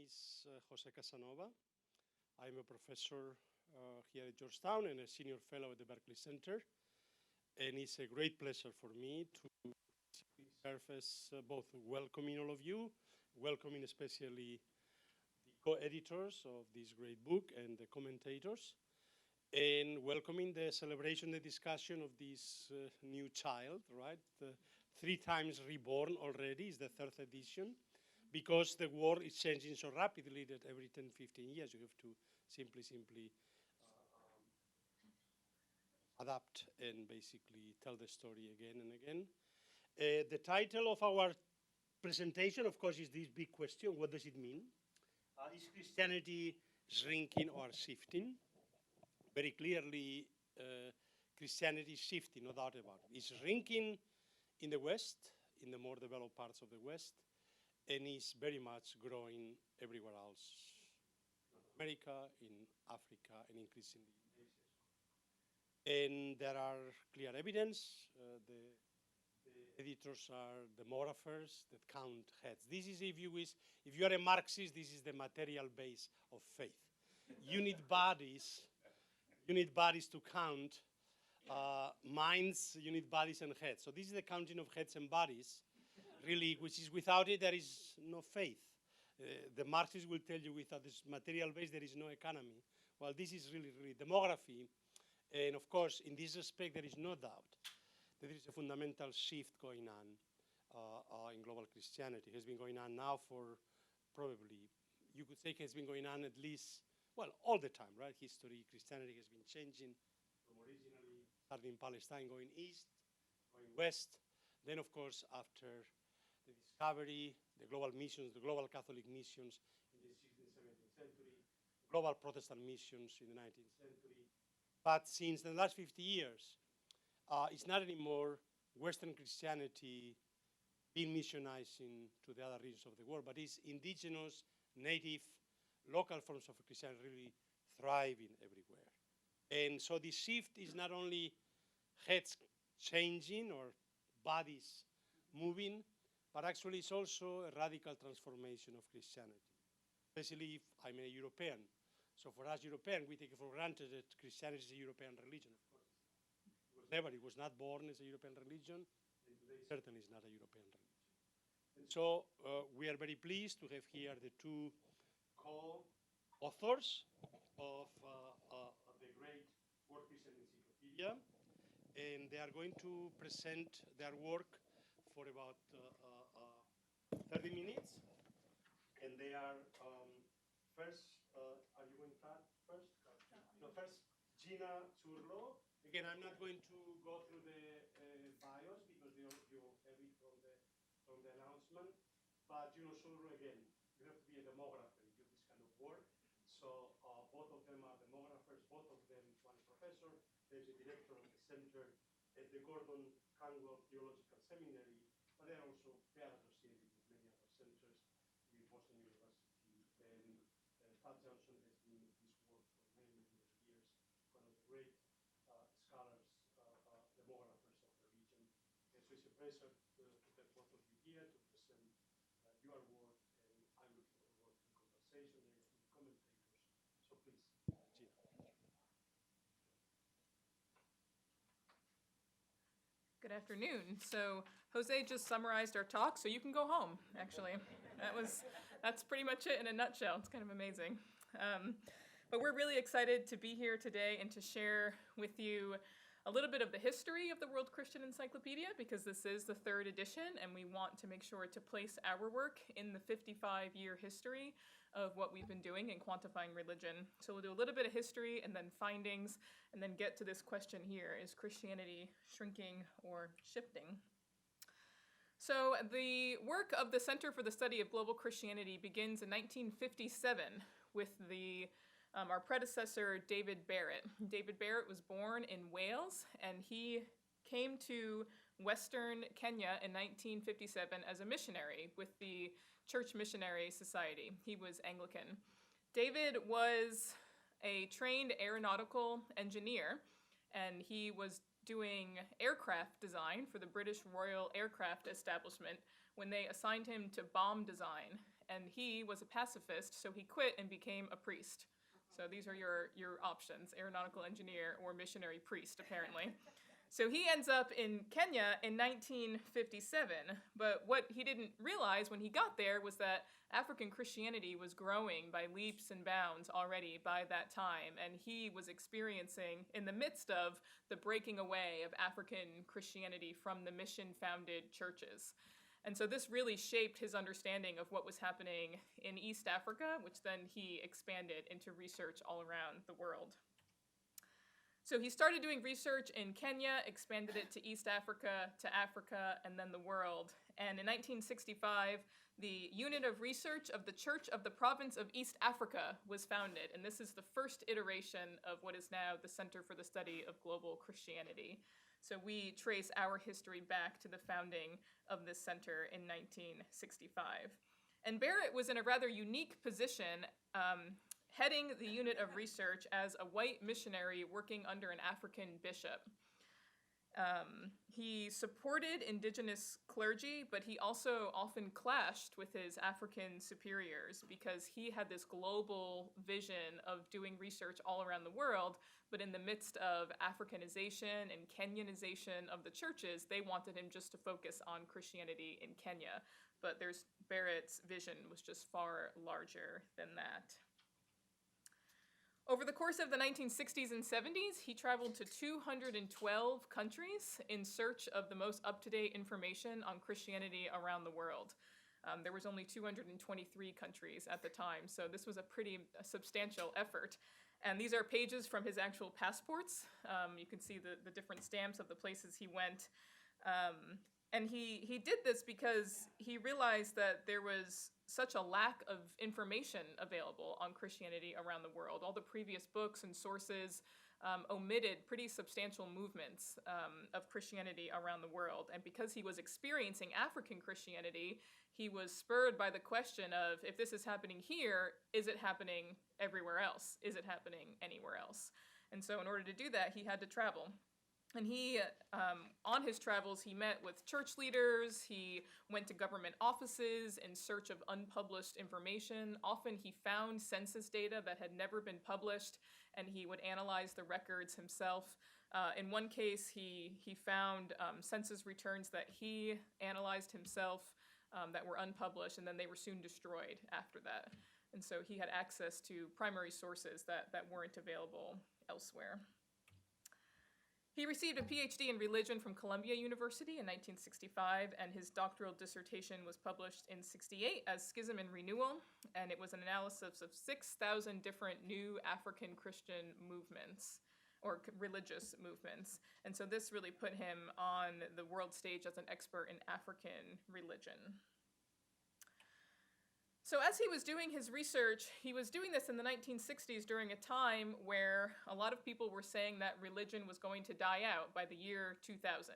is Jose Casanova. I'm a professor here at Georgetown and a senior fellow at the Berkley Center. And it's a great pleasure for me to serve as both welcoming all of you, welcoming especially the co-editors of this great book and the commentators, and welcoming the celebration, the discussion of this new child, right? 3 times reborn already is the 3rd edition, because the world is changing so rapidly that every 10, 15 years you have to simply adapt and basically tell the story again and again. The title of our presentation, of course, is this big question: what does it mean? Is Christianity shrinking or shifting? Very clearly, Christianity is shifting, no doubt about it. It's shrinking in the West, in the more developed parts of the West, and is very much growing everywhere else, in America, in Africa, and increasingly in Asia. And there are clear evidence. The editors are demographers that count heads. This is, if you wish, if you are a Marxist, this is the material base of faith. You need bodies. You need bodies to count minds. You need bodies and heads. So this is the counting of heads and bodies, really, which is without it there is no faith. The Marxists will tell you without this material base there is no economy. Well, this is really demography. And of course, in this respect, there is no doubt that there is a fundamental shift going on in global Christianity. It has been going on now for probably, you could say it has been going on at least, well, all the time, right? History, Christianity has been changing from originally starting in Palestine, going east, going west. Then, of course, after the discovery, the global missions, the global Catholic missions in the 16th, 17th century, global Protestant missions in the 19th century. But since the last 50 years, it's not anymore Western Christianity being missionizing to the other regions of the world, but it's indigenous, native, local forms of Christianity really thriving everywhere. And so the shift is not only heads changing or bodies moving, but actually it's also a radical transformation of Christianity, especially if I'm a European. So for us Europeans, we take it for granted that Christianity is a European religion, of course. It was not born as a European religion, and today certainly is not a European religion. And so we are very pleased to have here the 2 co-authors of the great World Christian Encyclopedia, and they are going to present their work for about 30 minutes. And they are first, are you going to start first? No, first, Gina Zurlo. Again, I'm not going to go through the bios because you have it from the announcement. But Gina Zurlo, again, you have to be a demographer to do this kind of work. So both of them are demographers, both of them, one professor, there's a director of the center at the Gordon Conwell Theological Seminary, but they're also associated with many other centers in Boston University. And Pat Johnson has been in this work for many years, one of the great scholars, demographers of the region. And so it's a pleasure to have both of you here to present your work, and I'm looking forward to the conversation and the commentators. So please, Gina. Good afternoon. So Jose just summarized our talk, so you can go home, actually. That's pretty much it in a nutshell. It's kind of amazing. But we're really excited to be here today and to share with you a little bit of the history of the World Christian Encyclopedia, because this is the 3rd edition, and we want to make sure to place our work in the 55-year history of what we've been doing in quantifying religion. So we'll do a little bit of history and then findings, and then get to this question here: is Christianity shrinking or shifting? So the work of the Center for the Study of Global Christianity begins in 1957 with our predecessor, David Barrett. David Barrett was born in Wales, and he came to Western Kenya in 1957 as a missionary with the Church Missionary Society. He was Anglican. David was a trained aeronautical engineer, and he was doing aircraft design for the British Royal Aircraft Establishment when they assigned him to bomb design and he was a pacifist, so he quit and became a priest. So these are your options: aeronautical engineer or missionary priest, apparently. So he ends up in Kenya in 1957, but what he didn't realize when he got there was that African Christianity was growing by leaps and bounds already by that time, and he was experiencing, in the midst of the breaking away of African Christianity from the mission-founded churches. And so this really shaped his understanding of what was happening in East Africa, which then he expanded into research all around the world. So he started doing research in Kenya, expanded it to East Africa, and then the world. And in 1965, the Unit of Research of the Church of the Province of East Africa was founded. And this is the first iteration of what is now the Center for the Study of Global Christianity. So we trace our history back to the founding of this center in 1965. And Barrett was in a rather unique position, heading the unit of research as a white missionary working under an African bishop. He supported indigenous clergy, but he also often clashed with his African superiors because he had this global vision of doing research all around the world, but in the midst of Africanization and Kenyanization of the churches, they wanted him just to focus on Christianity in Kenya. But Barrett's vision was just far larger than that. Over the course of the 1960s and 70s, he traveled to 212 countries in search of the most up-to-date information on Christianity around the world. There was only 223 countries at the time, so this was a pretty substantial effort. And these are pages from his actual passports. You can see the different stamps of the places he went. And he did this because he realized that there was such a lack of information available on Christianity around the world. All the previous books and sources omitted pretty substantial movements of Christianity around the world. And because he was experiencing African Christianity, he was spurred by the question of, if this is happening here, is it happening everywhere else? Is it happening anywhere else? And so in order to do that, he had to travel. And he, on his travels, he met with church leaders, he went to government offices in search of unpublished information. Often he found census data that had never been published, and he would analyze the records himself. In one case, he found census returns that he analyzed himself that were unpublished, and then they were soon destroyed after that. And so he had access to primary sources that weren't available elsewhere. He received a PhD in religion from Columbia University in 1965, and his doctoral dissertation was published in 1968 as Schism and Renewal, and it was an analysis of 6,000 different new African Christian movements, or religious movements. And so this really put him on the world stage as an expert in African religion. So as he was doing his research, he was doing this in the 1960s during a time where a lot of people were saying that religion was going to die out by the year 2000.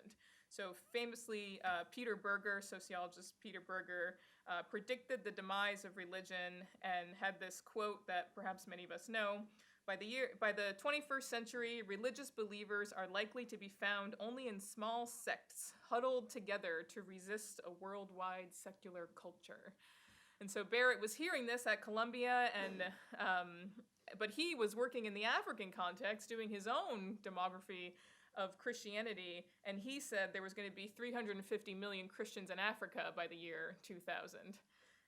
So famously, Peter Berger, sociologist Peter Berger, predicted the demise of religion and had this quote that perhaps many of us know: by the 21st century, religious believers are likely to be found only in small sects, huddled together to resist a worldwide secular culture. And so Barrett was hearing this at Columbia, but he was working in the African context, doing his own demography of Christianity, and he said there was going to be 350 million Christians in Africa by the year 2000.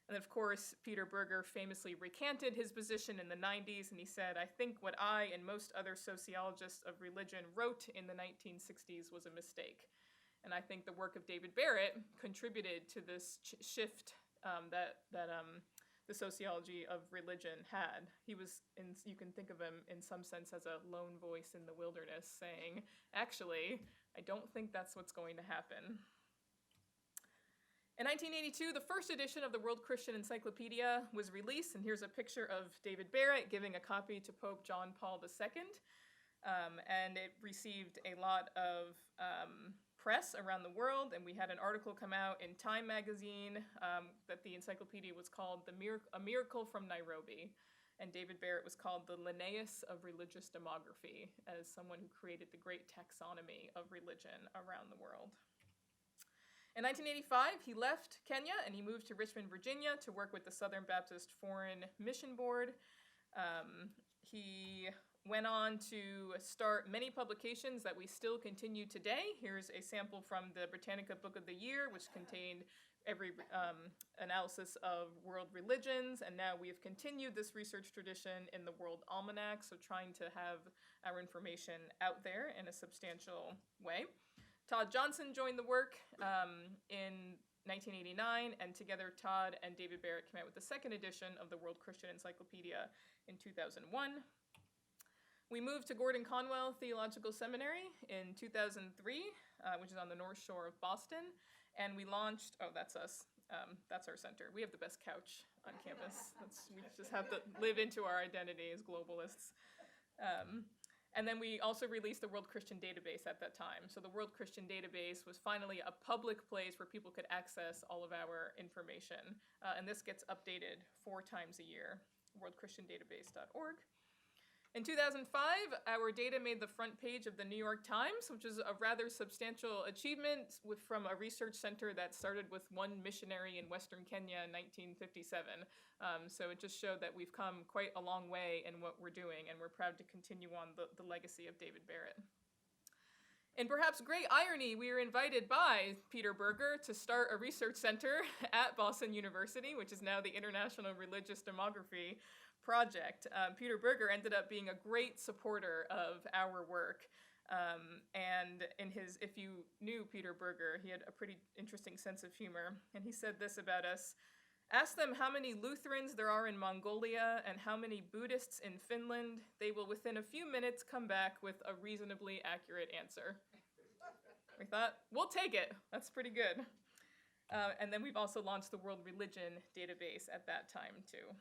And of course, Peter Berger famously recanted his position in the 90s, and he said, "I think what I and most other sociologists of religion wrote in the 1960s was a mistake." And I think the work of David Barrett contributed to this shift that the sociology of religion had. He was, you can think of him in some sense as a lone voice in the wilderness saying, actually, I don't think that's what's going to happen. In 1982, the first edition of the World Christian Encyclopedia was released, and here's a picture of David Barrett giving a copy to Pope John Paul II. And it received a lot of press around the world, and we had an article come out in Time magazine that the encyclopedia was called A Miracle from Nairobi, and David Barrett was called the Linnaeus of religious demography, as someone who created the great taxonomy of religion around the world. In 1985, he left Kenya and he moved to Richmond, Virginia to work with the Southern Baptist Foreign Mission Board. He went on to start many publications that we still continue today. Here's a sample from the Britannica Book of the Year, which contained every analysis of world religions, and now we have continued this research tradition in the World Almanac, so trying to have our information out there in a substantial way. Todd Johnson joined the work in 1989, and together Todd and David Barrett came out with the second edition of the World Christian Encyclopedia in 2001. We moved to Gordon Conwell Theological Seminary in 2003, which is on the North Shore of Boston, and we launched, oh, that's us. That's our center. We have the best couch on campus. We just have to live into our identity as globalists. And then we also released the World Christian Database at that time. So the World Christian Database was finally a public place where people could access all of our information. And this gets updated 4 times a year, worldchristiandatabase.org. In 2005, our data made the front page of the New York Times, which is a rather substantial achievement from a research center that started with one missionary in Western Kenya in 1957. So it just showed that we've come quite a long way in what we're doing, and we're proud to continue on the legacy of David Barrett. In perhaps great irony, we were invited by Peter Berger to start a research center at Boston University, which is now the International Religious Demography Project. Peter Berger ended up being a great supporter of our work. And if you knew Peter Berger, he had a pretty interesting sense of humor. And he said this about us: ask them how many Lutherans there are in Mongolia and how many Buddhists in Finland. They will within a few minutes come back with a reasonably accurate answer. We thought, we'll take it. That's pretty good. And then we've also launched the World Religion Database at that time, too.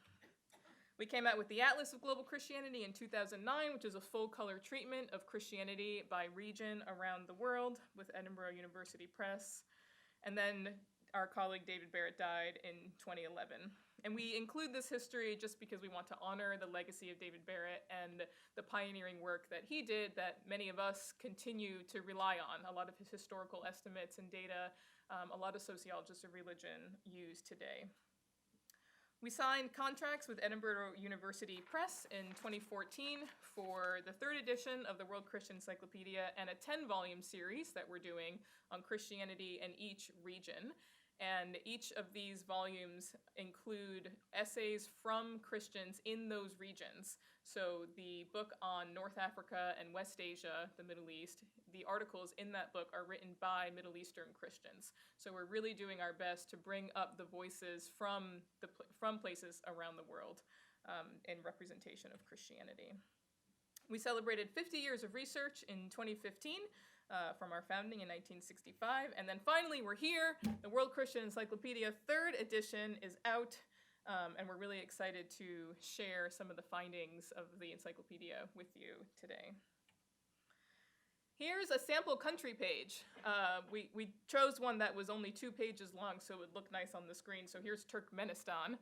We came out with the Atlas of Global Christianity in 2009, which is a full-color treatment of Christianity by region around the world with Edinburgh University Press. And then our colleague David Barrett died in 2011. And we include this history just because we want to honor the legacy of David Barrett and the pioneering work that he did that many of us continue to rely on. A lot of his historical estimates and data, a lot of sociologists of religion use today. We signed contracts with Edinburgh University Press in 2014 for the 3rd edition of the World Christian Encyclopedia and a 10-volume series that we're doing on Christianity in each region. And each of these volumes include essays from Christians in those regions. So the book on North Africa and West Asia, the Middle East, the articles in that book are written by Middle Eastern Christians. So we're really doing our best to bring up the voices from places around the world in representation of Christianity. We celebrated 50 years of research in 2015. From our founding in 1965. And then finally, we're here. The World Christian Encyclopedia 3rd edition is out, and we're really excited to share some of the findings of the encyclopedia with you today. Here's a sample country page. We chose one that was only 2 pages long, so it would look nice on the screen. So here's Turkmenistan,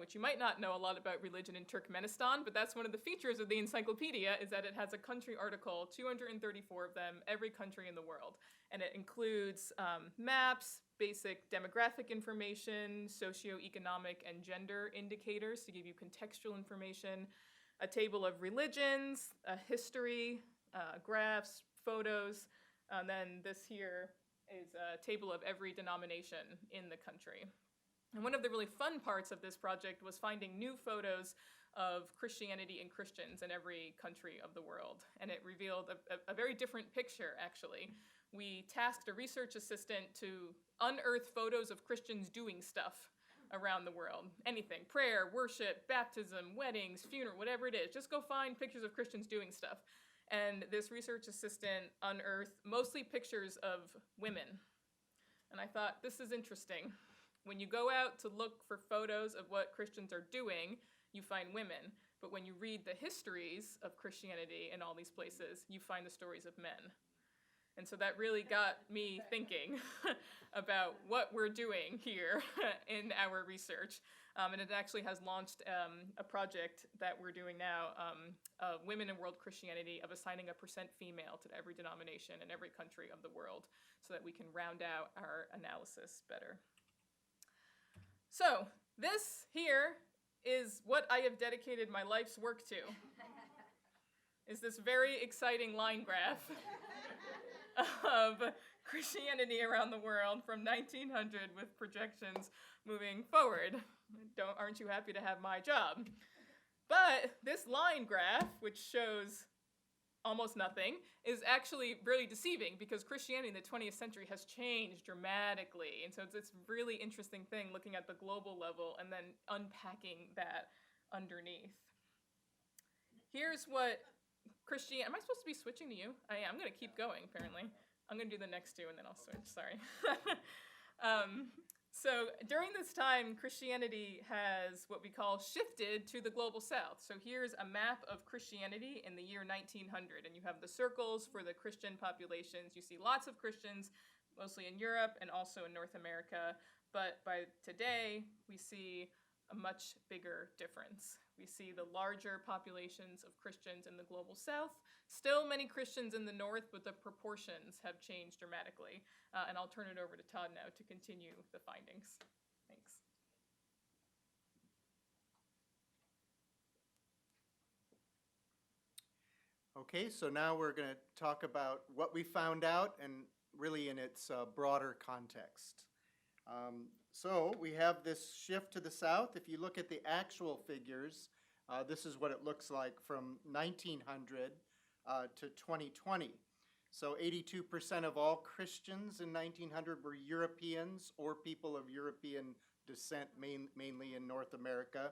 which you might not know a lot about religion in Turkmenistan, but that's one of the features of the encyclopedia, is that it has a country article, 234 of them, every country in the world. And it includes maps, basic demographic information, socioeconomic and gender indicators to give you contextual information, a table of religions, a history, graphs, photos, and then this here is a table of every denomination in the country. And one of the really fun parts of this project was finding new photos of Christianity and Christians in every country of the world. And it revealed a very different picture, actually. We tasked a research assistant to unearth photos of Christians doing stuff around the world. Anything, prayer, worship, baptism, weddings, funeral, whatever it is. Just go find pictures of Christians doing stuff. And this research assistant unearthed mostly pictures of women. And I thought, this is interesting. When you go out to look for photos of what Christians are doing, you find women. But when you read the histories of Christianity in all these places, you find the stories of men. And so that really got me thinking about what we're doing here in our research. And it actually has launched a project that we're doing now, Women in World Christianity, of assigning a percent female to every denomination in every country of the world so that we can round out our analysis better. So this here is what I have dedicated my life's work to, is this very exciting line graph of Christianity around the world from 1900 with projections moving forward. Aren't you happy to have my job? But this line graph, which shows almost nothing, is actually really deceiving because Christianity in the 20th century has changed dramatically. And so it's a really interesting thing looking at the global level and then unpacking that underneath. Here's what Christianity, am I supposed to be switching to you? I am. I'm going to keep going, apparently. I'm going to do the next two and then I'll switch, sorry. So during this time, Christianity has what we call shifted to the global south. So here's a map of Christianity in the year 1900, and you have the circles for the Christian populations. You see lots of Christians, mostly in Europe and also in North America, but by today, we see a much bigger difference. We see the larger populations of Christians in the global south, still many Christians in the north, but the proportions have changed dramatically. And I'll turn it over to Todd now to continue the findings. Thanks. Okay, so now we're going to talk about what we found out and really in its broader context. So we have this shift to the south. If you look at the actual figures, this is what it looks like from 1900 to 2020. So 82% of all Christians in 1900 were Europeans or people of European descent, mainly in North America.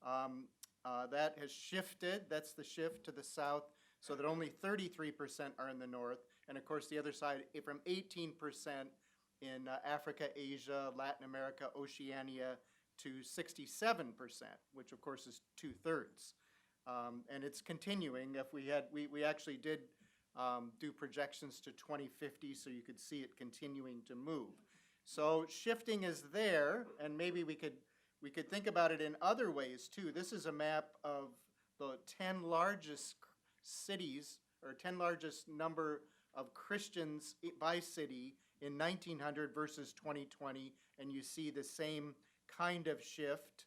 That has shifted. That's the shift to the south, so that only 33% are in the north. And of course, the other side, from 18% in Africa, Asia, Latin America, Oceania, to 67%, which of course is 2/3. And it's continuing. If we actually did do projections to 2050, so you could see it continuing to move. So shifting is there, and maybe we could think about it in other ways too. This is a map of the 10 largest cities, or 10 largest number of Christians by city in 1900 versus 2020, and you see the same kind of shift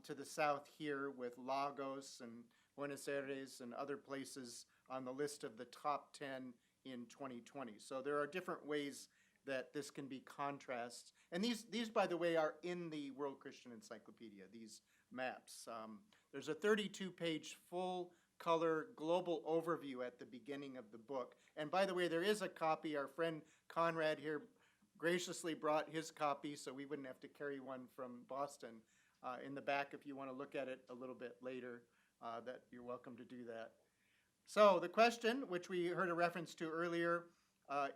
to the south here with Lagos and Buenos Aires and other places on the list of the top 10 in 2020. So there are different ways that this can be contrasts. And these, by the way, are in the World Christian Encyclopedia, these maps. There's a 32-page full-color global overview at the beginning of the book. And by the way, there is a copy. Our friend Conrad here graciously brought his copy, so we wouldn't have to carry one from Boston. In the back, if you want to look at it a little bit later, that you're welcome to do that. So the question, which we heard a reference to earlier,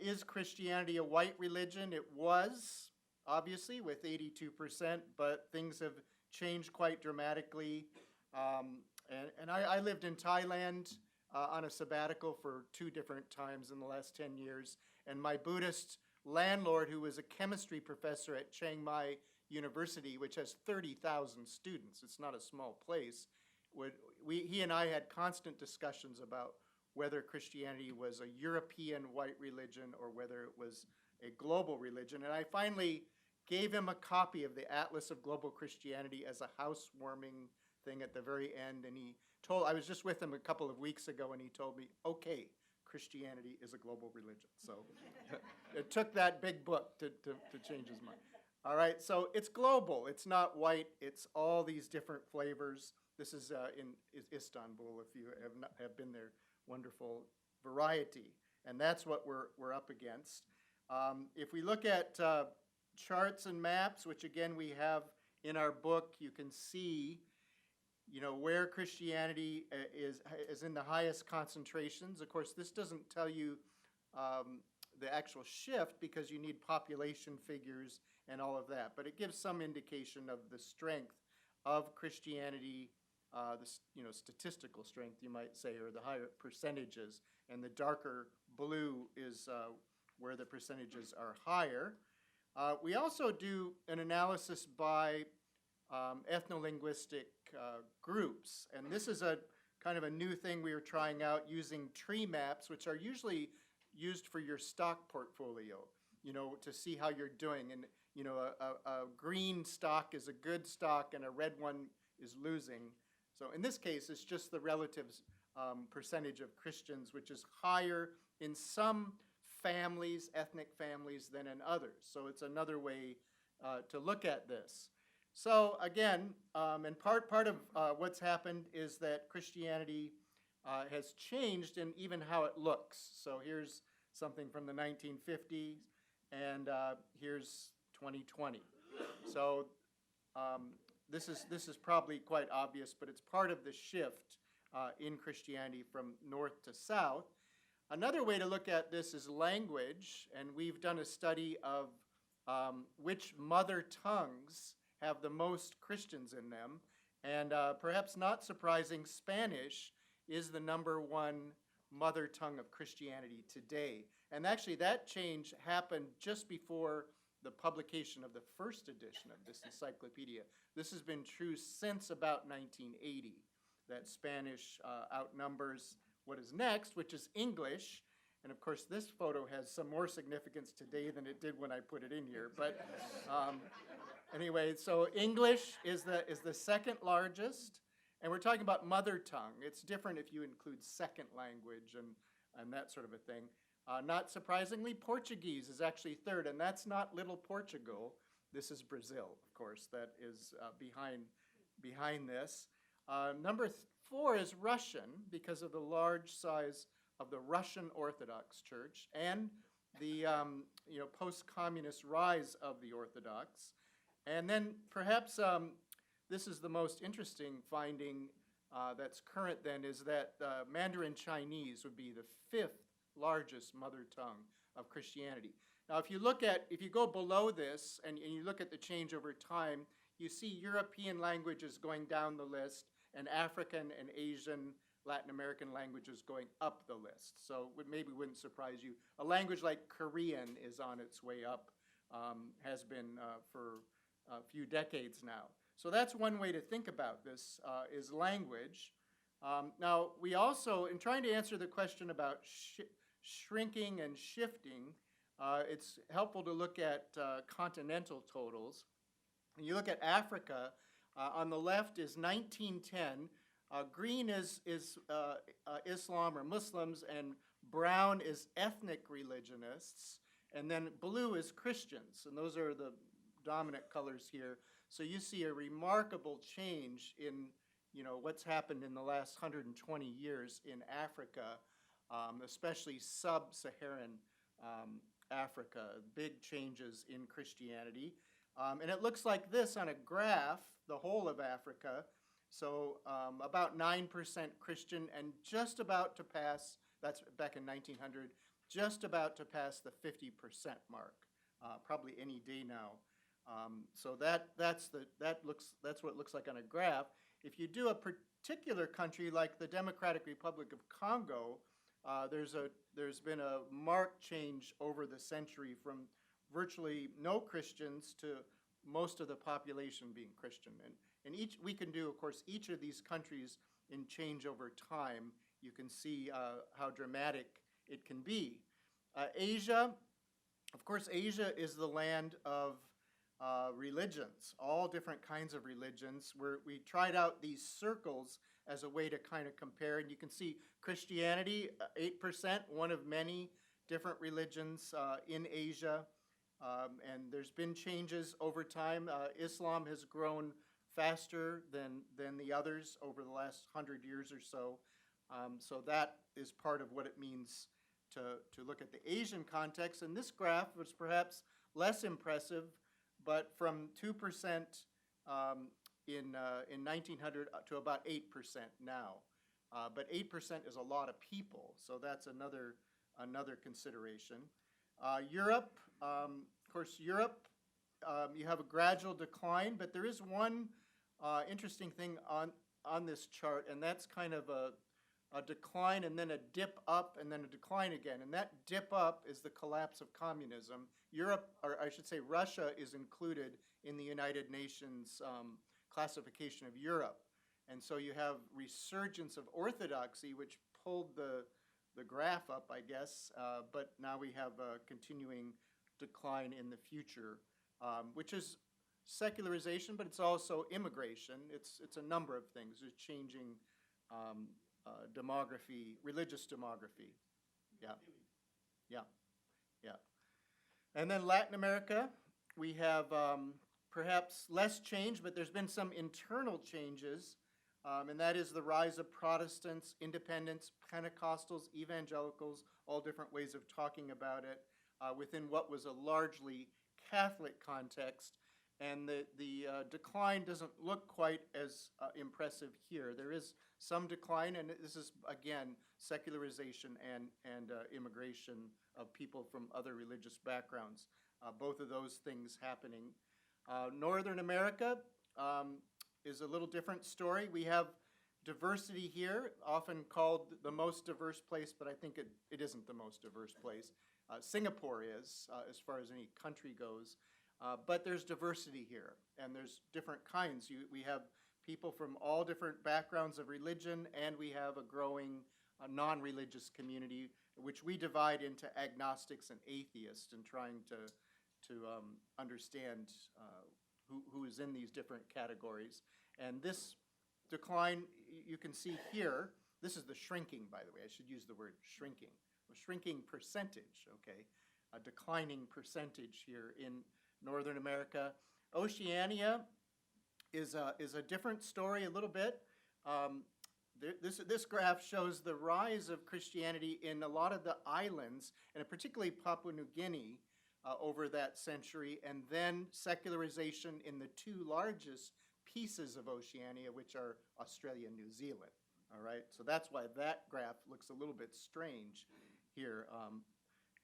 is Christianity a white religion? It was, obviously, with 82%, but things have changed quite dramatically. And I lived in Thailand on a sabbatical for 2 different times in the last 10 years, and my Buddhist landlord, who was a chemistry professor at Chiang Mai University, which has 30,000 students, it's not a small place, he and I had constant discussions about whether Christianity was a European white religion or whether it was a global religion. And I finally gave him a copy of the Atlas of Global Christianity as a housewarming thing at the very end. And I was just with him a couple of weeks ago, and he told me, okay, Christianity is a global religion. So it took that big book to change his mind. All right, so it's global. It's not white. It's all these different flavors. This is in Istanbul, if you have been there. Wonderful variety, and that's what we're up against. If we look at charts and maps, which again we have in our book, you can see, where Christianity is in the highest concentrations. Of course, this doesn't tell you the actual shift because you need population figures and all of that, but it gives some indication of the strength of Christianity. The statistical strength, you might say, or the higher percentages, and the darker blue is where the percentages are higher. We also do an analysis by ethno-linguistic groups. And this is a kind of a new thing we are trying out using tree maps, which are usually used for your stock portfolio, to see how you're doing. And, a green stock is a good stock and a red one is losing. So in this case, it's just the relative percentage of Christians, which is higher in some families, ethnic families, than in others. So it's another way to look at this. So again, and part of what's happened is that Christianity has changed in even how it looks. So here's something from the 1950s, and here's 2020. So this is probably quite obvious, but it's part of the shift in Christianity from north to south. Another way to look at this is language, and we've done a study of which mother tongues have the most Christians in them. And perhaps not surprising, Spanish is the #1 mother tongue of Christianity today. And actually that change happened just before the publication of the first edition of this encyclopedia. This has been true since about 1980, that Spanish outnumbers what is next, which is English. And of course, this photo has some more significance today than it did when I put it in here. But anyway, so English is the second largest, and we're talking about mother tongue. It's different if you include second language and that sort of a thing. Not surprisingly, Portuguese is actually third, and that's not little Portugal. This is Brazil, of course, that is behind this. Number 4 is Russian, because of the large size of the Russian Orthodox Church and the post-communist rise of the Orthodox. And then perhaps this is the most interesting finding that's current then, is that Mandarin Chinese would be the 5th largest mother tongue of Christianity. Now if you go below this and you look at the change over time, you see European languages going down the list and African and Asian, Latin American languages going up the list. So it maybe wouldn't surprise you. A language like Korean is on its way up, has been for a few decades now. So that's one way to think about this, is language. Now, we also, in trying to answer the question about shrinking and shifting, it's helpful to look at continental totals. When you look at Africa, on the left is 1910. Green is Islam or Muslims, and brown is ethnic religionists, and then blue is Christians, and those are the dominant colors here. So you see a remarkable change in what's happened in the last 120 years in Africa, especially sub-Saharan Africa, big changes in Christianity. And it looks like this on a graph, the whole of Africa. So about 9% Christian, and just about to pass, that's back in 1900, just about to pass the 50% mark, probably any day now. So that's what it looks like on a graph. If you do a particular country like the Democratic Republic of Congo, there's been a marked change over the century from virtually no Christians to most of the population being Christian. And we can do, of course, each of these countries in change over time. You can see how dramatic it can be. Asia, of course, Asia is the land of religions, all different kinds of religions. We tried out these circles as a way to kind of compare, and you can see Christianity, 8%, one of many different religions in Asia. And there's been changes over time. Islam has grown faster than the others over the last 100 years or so. So that is part of what it means to look at the Asian context. And this graph was perhaps less impressive, but from 2% in 1900 to about 8% now. But 8% is a lot of people, so that's another consideration. Europe, of course, Europe, you have a gradual decline, but there is one interesting thing on this chart, and that's kind of a decline and then a dip up and then a decline again. And that dip up is the collapse of communism. Europe, or I should say Russia, is included in the United Nations classification of Europe. And so you have resurgence of orthodoxy, which pulled the graph up, I guess, but now we have a continuing decline in the future, which is secularization, but it's also immigration. It's a number of things. It's changing demography, religious demography. Yeah, yeah, yeah. And then Latin America, we have perhaps less change, but there's been some internal changes, and that is the rise of Protestants, independents, Pentecostals, evangelicals, all different ways of talking about it within what was a largely Catholic context. And the decline doesn't look quite as impressive here. There is some decline, and this is, again, secularization and immigration of people from other religious backgrounds. Both of those things happening. Northern America is a little different story. We have diversity here, often called the most diverse place, but I think it isn't the most diverse place. Singapore is, as far as any country goes. But there's diversity here, and there's different kinds. We have people from all different backgrounds of religion, and we have a growing non-religious community, which we divide into agnostics and atheists, and trying to understand who is in these different categories. And this decline, you can see here, this is the shrinking, by the way. I should use the word shrinking. A shrinking percentage, okay? A declining percentage here in Northern America. Oceania is a different story a little bit. This graph shows the rise of Christianity in a lot of the islands, and particularly Papua New Guinea over that century, and then secularization in the two largest pieces of Oceania, which are Australia and New Zealand. All right, so that's why that graph looks a little bit strange here.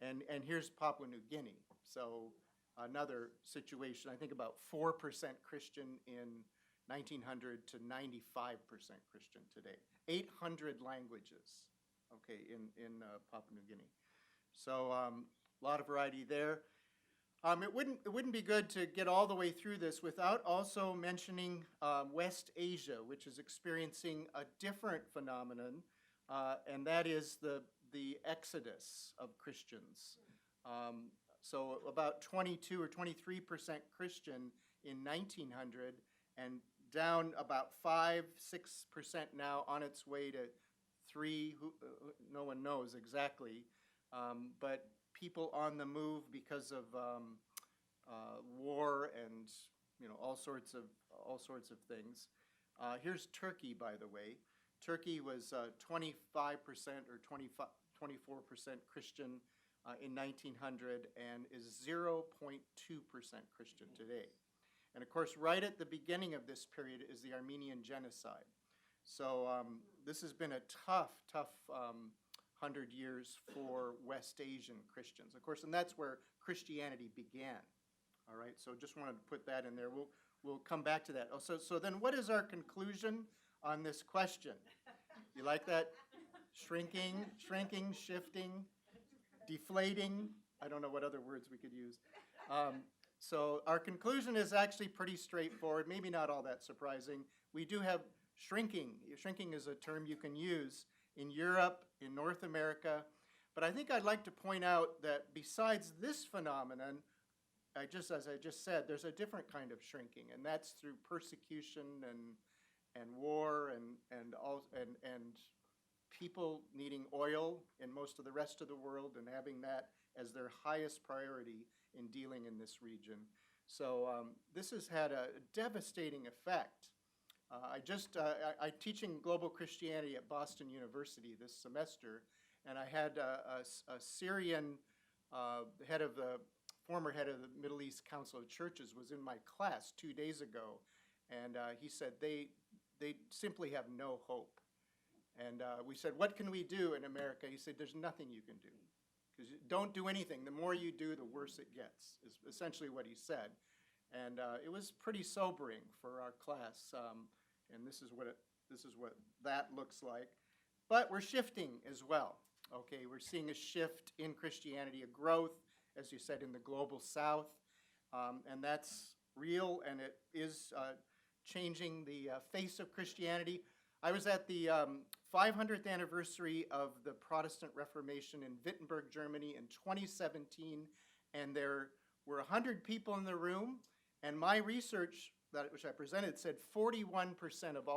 And here's Papua New Guinea. So another situation, I think about 4% Christian in 1900 to 95% Christian today. 800 languages, okay, in Papua New Guinea. So a lot of variety there. It wouldn't be good to get all the way through this without also mentioning West Asia, which is experiencing a different phenomenon, and that is the exodus of Christians. So about 22 or 23% Christian in 1900, and down about 5-6% now, on its way to 3. No one knows exactly, but people on the move because of war and all sorts of things. Here's Turkey, by the way. Turkey was 25% or 24% Christian in 1900 and is 0.2% Christian today. And of course, right at the beginning of this period is the Armenian genocide. So this has been a tough 100 years for West Asian Christians, of course, and that's where Christianity began. All right, so just wanted to put that in there. We'll come back to that. So then what is our conclusion on this question? You like that? Shrinking, shifting, deflating. I don't know what other words we could use. So our conclusion is actually pretty straightforward, maybe not all that surprising. We do have shrinking. Shrinking is a term you can use in Europe, in North America. But I think I'd like to point out that besides this phenomenon, as I just said, there's a different kind of shrinking, and that's through persecution and war and people needing oil in most of the rest of the world and having that as their highest priority in dealing in this region. So this has had a devastating effect. I'm teaching global Christianity at Boston University this semester, and I had a Syrian former head of the Middle East Council of Churches was in my class 2 days ago, and he said they simply have no hope. And we said, what can we do in America? He said, there's nothing you can do. Because don't do anything. The more you do, the worse it gets, is essentially what he said. And it was pretty sobering for our class. And this is what that looks like. But we're shifting as well. Okay, we're seeing a shift in Christianity, a growth, as you said, in the global south. And that's real, and it is changing the face of Christianity. I was at the 500th anniversary of the Protestant Reformation in Wittenberg, Germany in 2017, and there were 100 people in the room, and my research, which I presented, said 41% of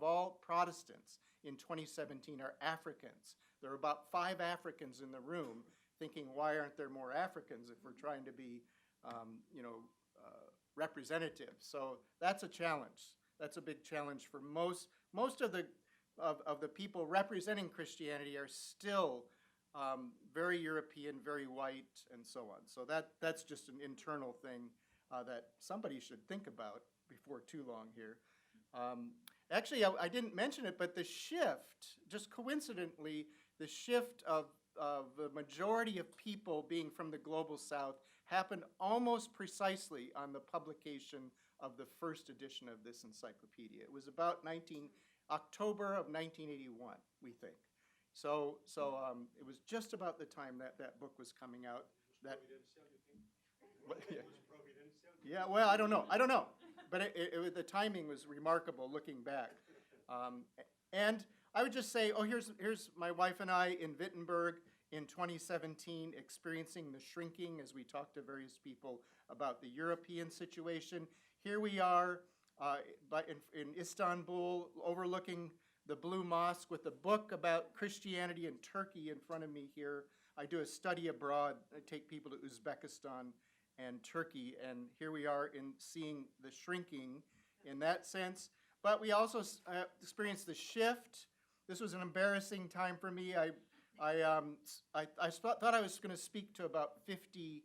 all Protestants in 2017 are Africans. There are about 5 Africans in the room, thinking, why aren't there more Africans if we're trying to be, representative? So that's a challenge. That's a big challenge for most of the people representing Christianity are still very European, very white, and so on. So that's just an internal thing that somebody should think about before too long here. Actually, I didn't mention it, but the shift, just coincidentally, the shift of the majority of people being from the global south happened almost precisely on the publication of the first edition of this encyclopedia. It was about October of 1981, we think. So it was just about the time that book was coming out. Yeah, well, I don't know. But the timing was remarkable looking back. And I would just say, here's my wife and I in Wittenberg in 2017 experiencing the shrinking as we talked to various people about the European situation. Here we are in Istanbul overlooking the Blue Mosque with a book about Christianity in Turkey in front of me here. I do a study abroad. I take people to Uzbekistan and Turkey, and here we are in seeing the shrinking in that sense. But we also experienced the shift. This was an embarrassing time for me. I thought I was going to speak to about 50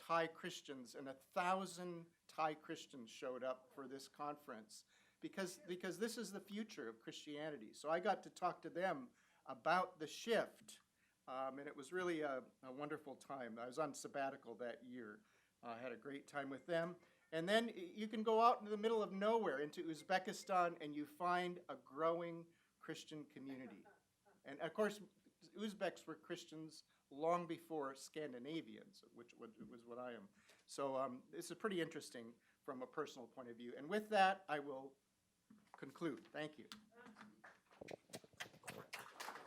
Thai Christians, and 1,000 Thai Christians showed up for this conference because this is the future of Christianity. So I got to talk to them about the shift, and it was really a wonderful time. I was on sabbatical that year. I had a great time with them. And then you can go out into the middle of nowhere into Uzbekistan and you find a growing Christian community. And of course, Uzbeks were Christians long before Scandinavians, which was what I am. So this is pretty interesting from a personal point of view. And with that, I will conclude. Thank you.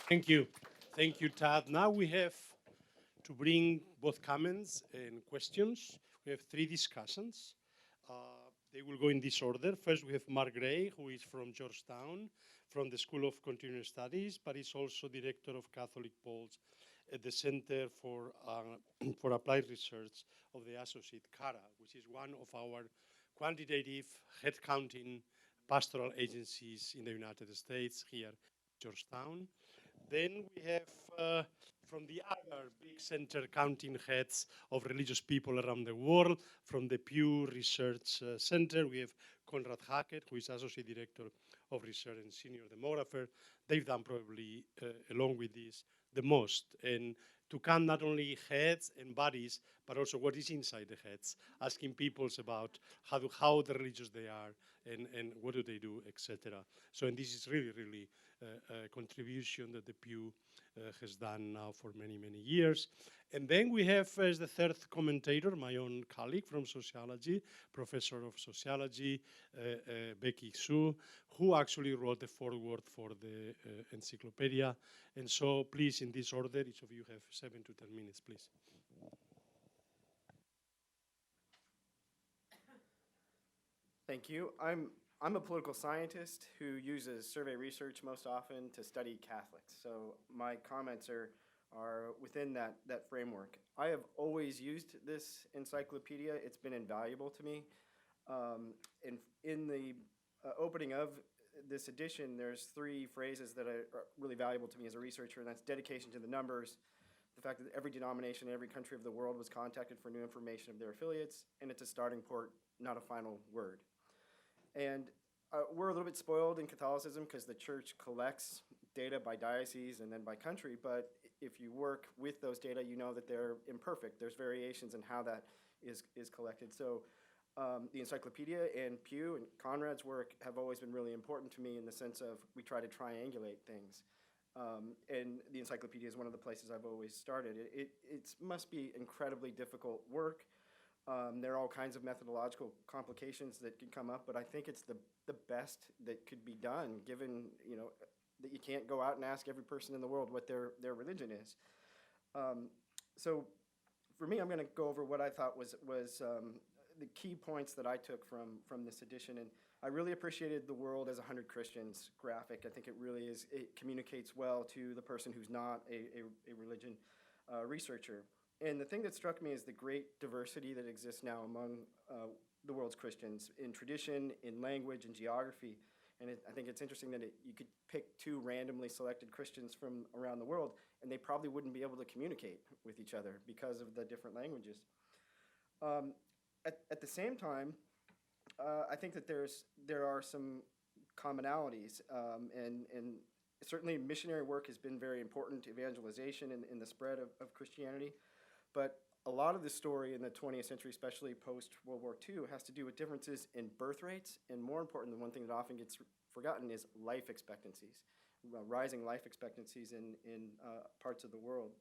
Thank you. Thank you, Tad. Now we have to bring both comments and questions. We have 3 discussants. They will go in this order. First, we have Mark Gray, who is from Georgetown, from the School of Continuing Studies, but is also director of Catholic Polls at the Center for Applied Research of the Associate CARA, which is one of our quantitative head-counting pastoral agencies in the United States here in Georgetown. Then we have from the other big center counting heads of religious people around the world, from the Pew Research Center, we have Conrad Hackett, who is Associate Director of Research and Senior Demographer. They've done probably, along with this, the most. And to count not only heads and bodies, but also what is inside the heads, asking people about how the religious they are and what do they do, etc. So, and this is really a contribution that the Pew has done now for many years. And then we have as the third commentator, my own colleague from sociology, professor of sociology, Becky Su, who actually wrote the foreword for the Encyclopedia. And so please, in this order, each of you have 7 to 10 minutes, please. Thank you. I'm a political scientist who uses survey research most often to study Catholics. So my comments are within that framework. I have always used this encyclopedia. It's been invaluable to me. In the opening of this edition, there's 3 phrases that are really valuable to me as a researcher, and that's dedication to the numbers, the fact that every denomination in every country of the world was contacted for new information of their affiliates, and it's a starting port, not a final word. And we're a little bit spoiled in Catholicism because the church collects data by diocese and then by country, but if you work with those data, you know that they're imperfect. There's variations in how that is collected. So the Encyclopedia and Pew and Conrad's work have always been really important to me in the sense of we try to triangulate things. And the Encyclopedia is one of the places I've always started. It must be incredibly difficult work. There are all kinds of methodological complications that can come up, but I think it's the best that could be done, given, that you can't go out and ask every person in the world what their religion is. So for me, I'm going to go over what I thought was the key points that I took from this edition. And I really appreciated the world as 100 Christians graphic. I think it really is, it communicates well to the person who's not a religion researcher. And the thing that struck me is the great diversity that exists now among the world's Christians in tradition, in language, in geography. And I think it's interesting that you could pick two randomly selected Christians from around the world, and they probably wouldn't be able to communicate with each other because of the different languages. At the same time, I think that there are some commonalities, and certainly missionary work has been very important to evangelization in the spread of Christianity. But a lot of the story in the 20th century, especially post-World War II, has to do with differences in birth rates, and more important, the one thing that often gets forgotten is life expectancies, rising life expectancies in parts of the world.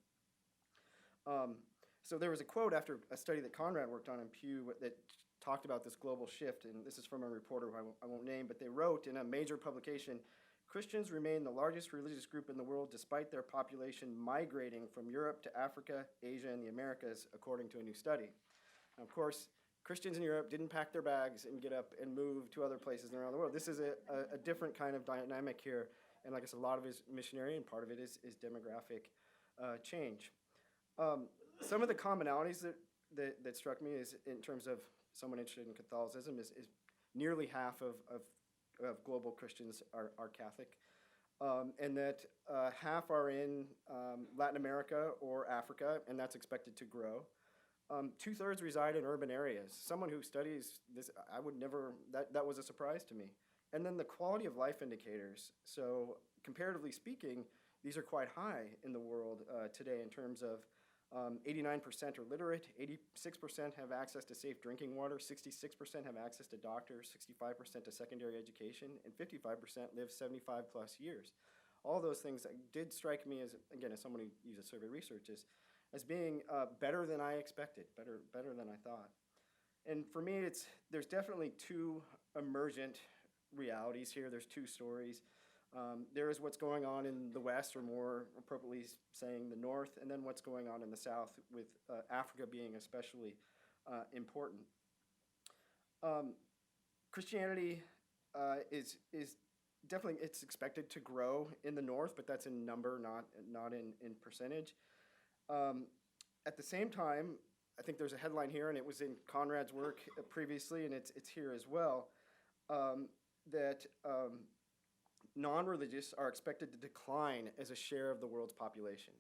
So there was a quote after a study that Conrad worked on in Pew that talked about this global shift, and this is from a reporter who I won't name, but they wrote in a major publication, "Christians remain the largest religious group in the world despite their population migrating from Europe to Africa, Asia, and the Americas, according to a new study." Now, of course, Christians in Europe didn't pack their bags and get up and move to other places around the world. This is a different kind of dynamic here, and like I said, a lot of it is missionary, and part of it is demographic change. Some of the commonalities that struck me is, in terms of someone interested in Catholicism, is nearly half of global Christians are Catholic, and that half are in Latin America or Africa, and that's expected to grow. 2/3 reside in urban areas. Someone who studies this, I would never, that was a surprise to me. And then the quality of life indicators. So comparatively speaking, these are quite high in the world today in terms of 89% are literate, 86% have access to safe drinking water, 66% have access to doctors, 65% to secondary education, and 55% live 75 plus years. All those things did strike me as, again, as someone who uses survey research, as being better than I expected, better than I thought. And for me, there's definitely two emergent realities here. There's two stories. There is what's going on in the West, or more appropriately saying the North, and then what's going on in the South, with Africa being especially important. Christianity is definitely, it's expected to grow in the North, but that's in number, not in percentage. At the same time, I think there's a headline here, and it was in Conrad's work previously, and it's here as well, that non-religious are expected to decline as a share of the world's population.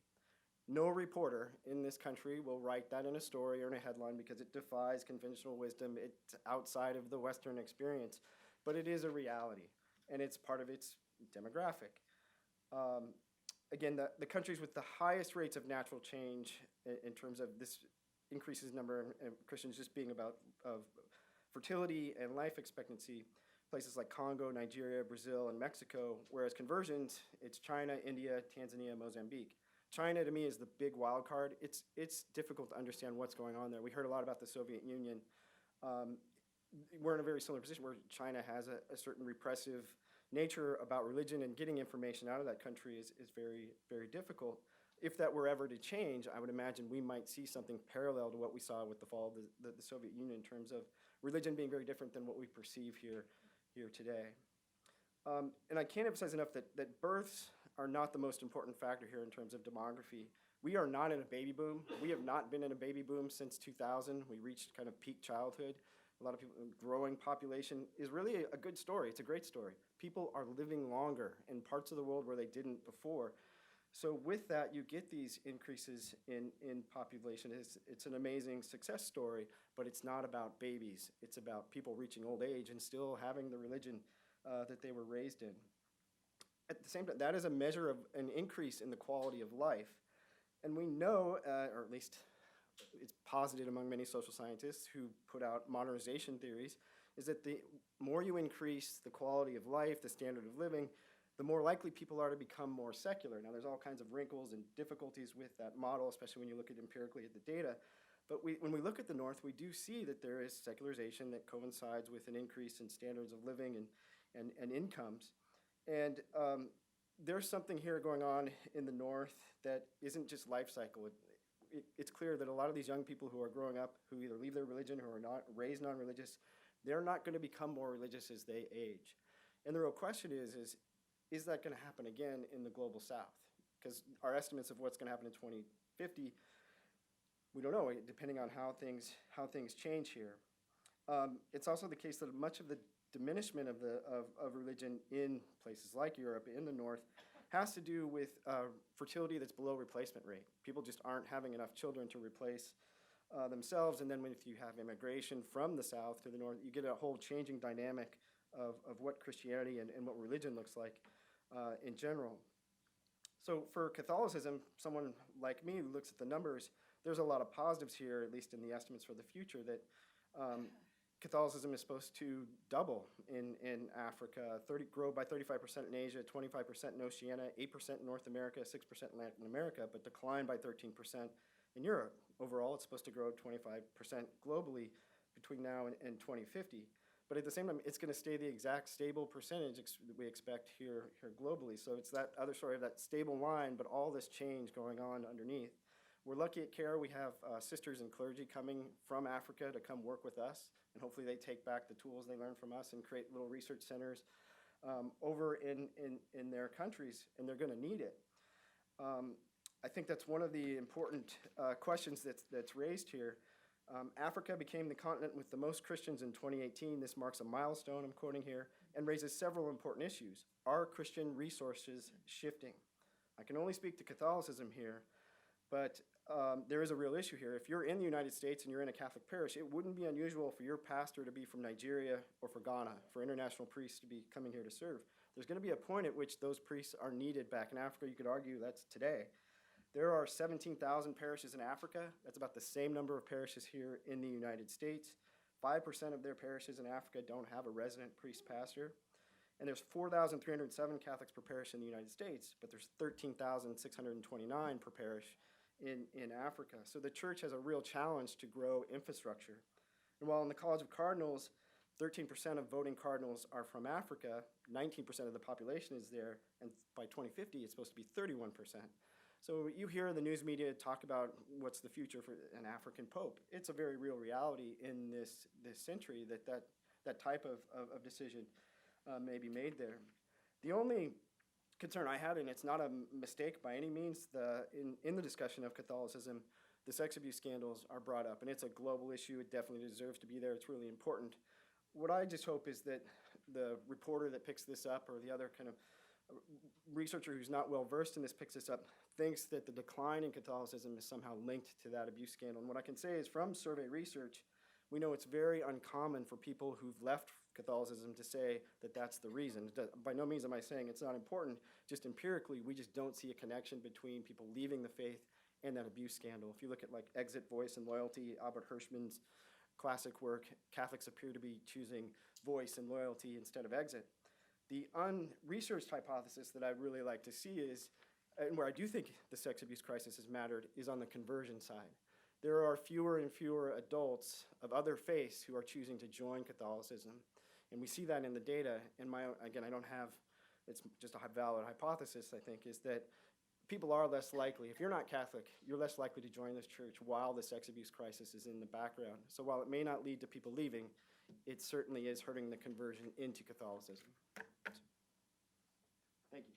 No reporter in this country will write that in a story or in a headline because it defies conventional wisdom. It's outside of the Western experience, but it is a reality, and it's part of its demographic. Again, the countries with the highest rates of natural change in terms of this increases number of Christians just being about of fertility and life expectancy, places like Congo, Nigeria, Brazil, and Mexico, whereas conversions, it's China, India, Tanzania, Mozambique. China, to me, is the big wild card. It's difficult to understand what's going on there. We heard a lot about the Soviet Union. We're in a very similar position where China has a certain repressive nature about religion, and getting information out of that country is very, very difficult. If that were ever to change, I would imagine we might see something parallel to what we saw with the fall of the Soviet Union in terms of religion being very different than what we perceive here today. And I can't emphasize enough that births are not the most important factor here in terms of demography. We are not in a baby boom. We have not been in a baby boom since 2000. We reached kind of peak childhood. A lot of people, growing population is really a good story. It's a great story. People are living longer in parts of the world where they didn't before. So with that, you get these increases in population. It's an amazing success story, but it's not about babies. It's about people reaching old age and still having the religion that they were raised in. At the same time, that is a measure of an increase in the quality of life. And we know, or at least it's posited among many social scientists who put out modernization theories, is that the more you increase the quality of life, the standard of living, the more likely people are to become more secular. Now, there's all kinds of wrinkles and difficulties with that model, especially when you look at empirically at the data. But when we look at the North, we do see that there is secularization that coincides with an increase in standards of living and incomes. And there's something here going on in the North that isn't just life cycle. It's clear that a lot of these young people who are growing up, who either leave their religion or are not raised non-religious, they're not going to become more religious as they age. And the real question is that going to happen again in the global South? Because our estimates of what's going to happen in 2050, we don't know, depending on how things change here. It's also the case that much of the diminishment of religion in places like Europe, in the North, has to do with fertility that's below replacement rate. People just aren't having enough children to replace themselves, and then if you have immigration from the South to the North, you get a whole changing dynamic of what Christianity and what religion looks like in general. So for Catholicism, someone like me who looks at the numbers, there's a lot of positives here, at least in the estimates for the future, that Catholicism is supposed to double in Africa, grow by 35% in Asia, 25% in Oceania, 8% in North America, 6% in Latin America, but decline by 13% in Europe. Overall, it's supposed to grow 25% globally between now and 2050. But at the same time, it's going to stay the exact stable percentage that we expect here globally. So it's that other story of that stable line, but all this change going on underneath. We're lucky at CARE. We have sisters and clergy coming from Africa to come work with us, and hopefully they take back the tools they learn from us and create little research centers over in their countries, and they're going to need it. I think that's one of the important questions that's raised here. Africa became the continent with the most Christians in 2018. This marks a milestone, I'm quoting here, and raises several important issues. Are Christian resources shifting? I can only speak to Catholicism here, but there is a real issue here. If you're in the United States and you're in a Catholic parish, it wouldn't be unusual for your pastor to be from Nigeria or for Ghana, for international priests to be coming here to serve. There's going to be a point at which those priests are needed back in Africa. You could argue that's today. There are 17,000 parishes in Africa. That's about the same number of parishes here in the United States. 5% of their parishes in Africa don't have a resident priest pastor. And there's 4,307 Catholics per parish in the United States, but there's 13,629 per parish in Africa. So the church has a real challenge to grow infrastructure. And while in the College of Cardinals, 13% of voting cardinals are from Africa, 19% of the population is there, and by 2050 it's supposed to be 31%. So you hear the news media talk about what's the future for an African pope. It's a very real reality in this century that type of decision may be made there. The only concern I had, and it's not a mistake by any means, in the discussion of Catholicism, the sex abuse scandals are brought up, and it's a global issue. It definitely deserves to be there. It's really important. What I just hope is that the reporter that picks this up, or the other kind of researcher who's not well versed in this picks this up, thinks that the decline in Catholicism is somehow linked to that abuse scandal. And what I can say is, from survey research, we know it's very uncommon for people who've left Catholicism to say that that's the reason. By no means am I saying it's not important. Just empirically, we just don't see a connection between people leaving the faith and that abuse scandal. If you look at like Exit, Voice, and Loyalty, Albert Hirschman's classic work, Catholics appear to be choosing voice and loyalty instead of exit. The unresearched hypothesis that I'd really like to see is, and where I do think the sex abuse crisis has mattered, is on the conversion side. There are fewer and fewer adults of other faiths who are choosing to join Catholicism. And we see that in the data. And again, I don't have, it's just a valid hypothesis, I think, is that people are less likely, if you're not Catholic, you're less likely to join this church while the sex abuse crisis is in the background. So while it may not lead to people leaving, it certainly is hurting the conversion into Catholicism. Thank you.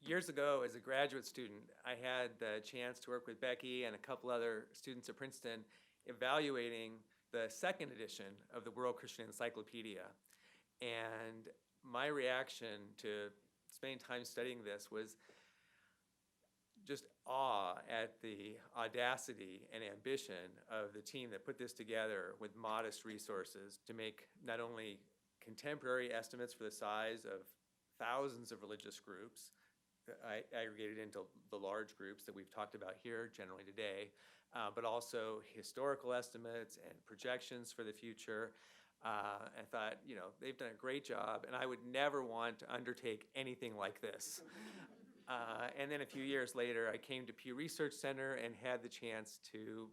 Years ago, as a graduate student, I had the chance to work with Becky and a couple other students at Princeton evaluating the second edition of the World Christian Encyclopedia. And my reaction to spending time studying this was just awe at the audacity and ambition of the team that put this together with modest resources to make not only contemporary estimates for the size of thousands of religious groups, aggregated into the large groups that we've talked about here generally today, but also historical estimates and projections for the future, I thought, they've done a great job, and I would never want to undertake anything like this. And then a few years later, I came to Pew Research Center and had the chance to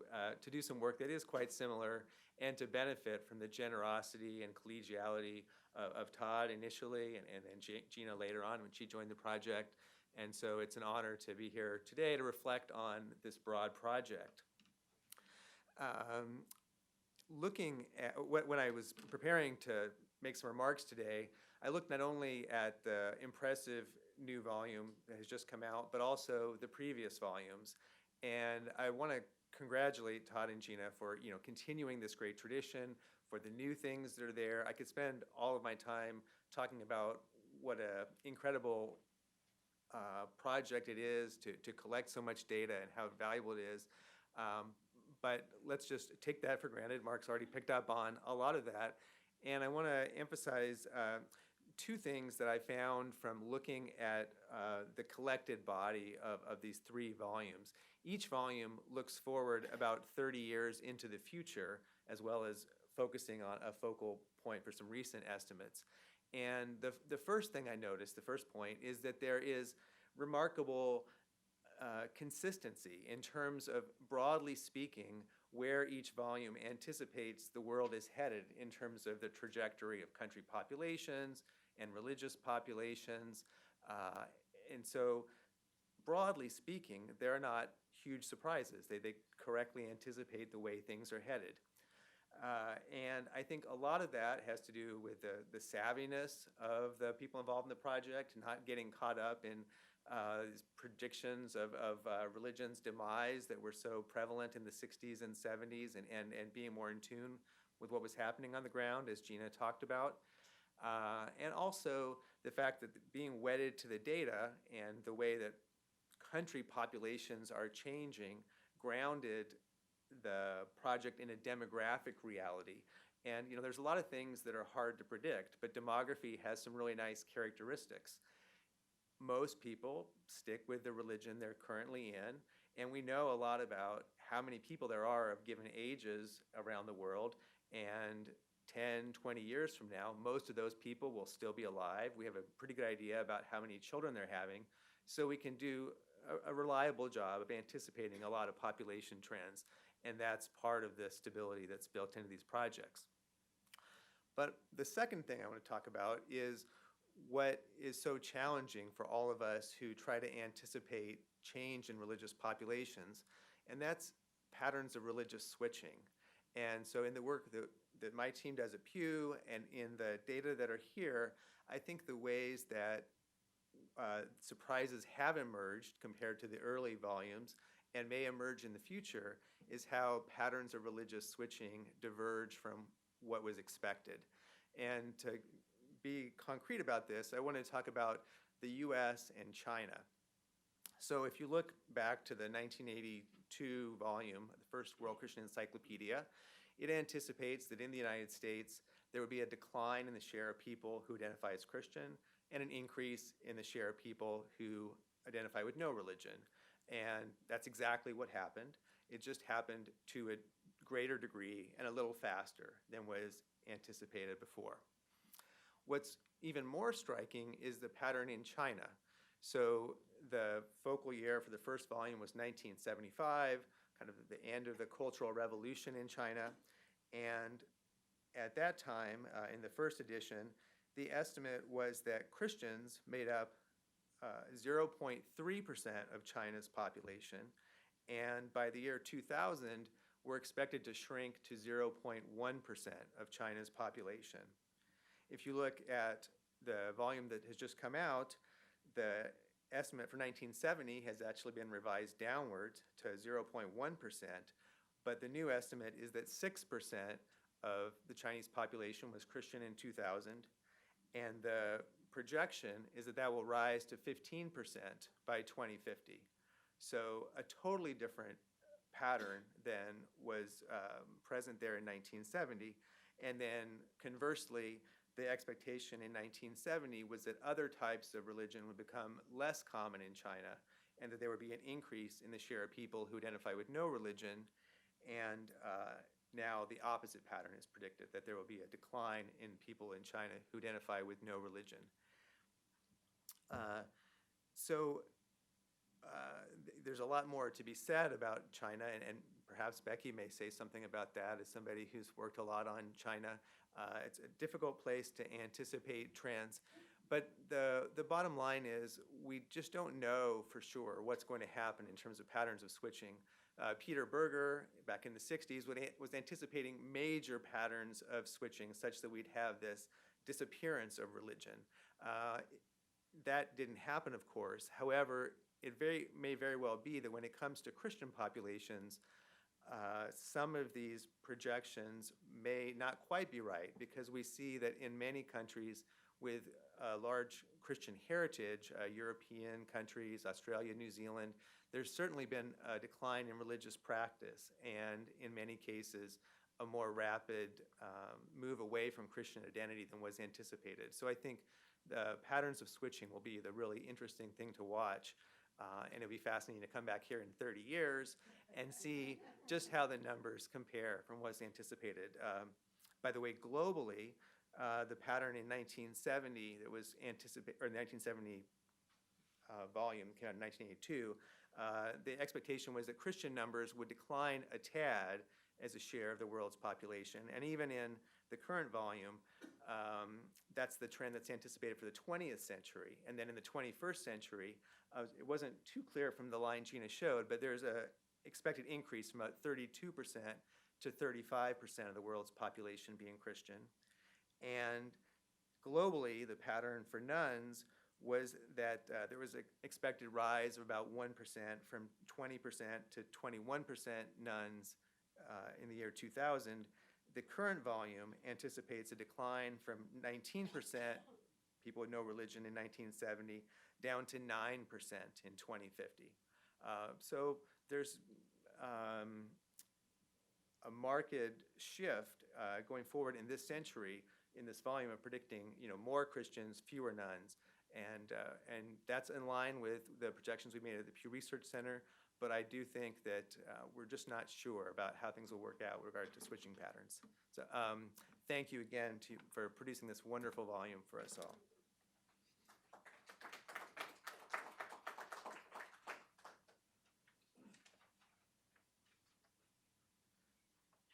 do some work that is quite similar and to benefit from the generosity and collegiality of Todd initially and then Gina later on when she joined the project. And so it's an honor to be here today to reflect on this broad project. Looking at when I was preparing to make some remarks today, I looked not only at the impressive new volume that has just come out, but also the previous volumes. And I want to congratulate Todd and Gina for continuing this great tradition, for the new things that are there. I could spend all of my time talking about what an incredible project it is to collect so much data and how valuable it is. But let's just take that for granted. Mark's already picked up on a lot of that. And I want to emphasize two things that I found from looking at the collected body of these three volumes. Each volume looks forward about 30 years into the future, as well as focusing on a focal point for some recent estimates. And the first thing I noticed, the first point, is that there is remarkable consistency in terms of, broadly speaking, where each volume anticipates the world is headed in terms of the trajectory of country populations and religious populations. And so, broadly speaking, they're not huge surprises. They correctly anticipate the way things are headed. And I think a lot of that has to do with the savviness of the people involved in the project, not getting caught up in these predictions of religion's demise that were so prevalent in the 60s and 70s and being more in tune with what was happening on the ground, as Gina talked about. And also the fact that being wedded to the data and the way that country populations are changing grounded the project in a demographic reality. And there's a lot of things that are hard to predict, but demography has some really nice characteristics. Most people stick with the religion they're currently in, and we know a lot about how many people there are of given ages around the world, and 10, 20 years from now, most of those people will still be alive. We have a pretty good idea about how many children they're having, so we can do a reliable job of anticipating a lot of population trends, and that's part of the stability that's built into these projects. But the second thing I want to talk about is what is so challenging for all of us who try to anticipate change in religious populations, and that's patterns of religious switching. And so in the work that my team does at Pew and in the data that are here, I think the ways that surprises have emerged compared to the early volumes and may emerge in the future is how patterns of religious switching diverge from what was expected. And to be concrete about this, I want to talk about the US and China. So if you look back to the 1982 volume, the first World Christian Encyclopedia, it anticipates that in the United States there would be a decline in the share of people who identify as Christian and an increase in the share of people who identify with no religion. And that's exactly what happened. It just happened to a greater degree and a little faster than was anticipated before. What's even more striking is the pattern in China. So the focal year for the first volume was 1975, kind of the end of the Cultural Revolution in China. And at that time, in the first edition, the estimate was that Christians made up 0.3% of China's population, and by the year 2000, were expected to shrink to 0.1% of China's population. If you look at the volume that has just come out, the estimate for 1970 has actually been revised downwards to 0.1%, but the new estimate is that 6% of the Chinese population was Christian in 2000, and the projection is that that will rise to 15% by 2050. So a totally different pattern than was present there in 1970. And then conversely, the expectation in 1970 was that other types of religion would become less common in China and that there would be an increase in the share of people who identify with no religion. And now the opposite pattern is predicted, that there will be a decline in people in China who identify with no religion. There's a lot more to be said about China, and perhaps Becky may say something about that as somebody who's worked a lot on China. It's a difficult place to anticipate trends, but the bottom line is we just don't know for sure what's going to happen in terms of patterns of switching. Peter Berger, back in the 60s, was anticipating major patterns of switching such that we'd have this disappearance of religion. That didn't happen, of course. However, it may very well be that when it comes to Christian populations, some of these projections may not quite be right, because we see that in many countries with large Christian heritage, European countries, Australia, New Zealand, there's certainly been a decline in religious practice, and in many cases, a more rapid move away from Christian identity than was anticipated. So I think the patterns of switching will be the really interesting thing to watch. And it'll be fascinating to come back here in 30 years and see just how the numbers compare from what's anticipated. By the way, globally, the pattern in 1970 that was anticipated, or 1970 volume came out in 1982, the expectation was that Christian numbers would decline a tad as a share of the world's population. And even in the current volume, that's the trend that's anticipated for the 20th century. And then in the 21st century, it wasn't too clear from the line Gina showed, but there's a expected increase from about 32% to 35% of the world's population being Christian. And globally, the pattern for nuns was that there was an expected rise of about 1% from 20% to 21% nuns in the year 2000. The current volume anticipates a decline from 19% people with no religion in 1970 down to 9% in 2050. So there's a marked shift going forward in this century in this volume of predicting, more Christians, fewer nuns, and that's in line with the projections we made at the Pew Research Center. But I do think that we're just not sure about how things will work out with regard to switching patterns. So thank you again for producing this wonderful volume for us all.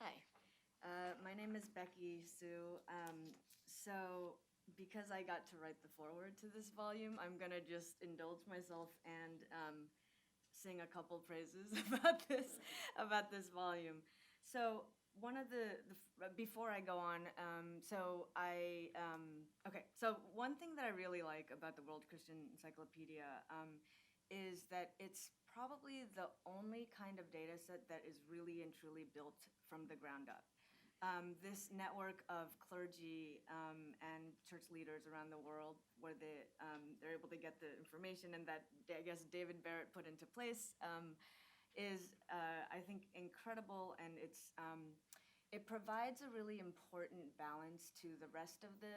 Hi, my name is Becky Sue. So because I got to write the foreword to this volume, I'm gonna just indulge myself and sing a couple praises about this volume. So one of before I go on, so one thing that I really like about the World Christian Encyclopedia is that it's probably the only kind of data set that is really and truly built from the ground up. This network of clergy and church leaders around the world, where they're able to get the information and that I guess David Barrett put into place, is I think incredible, and it provides a really important balance to the rest of the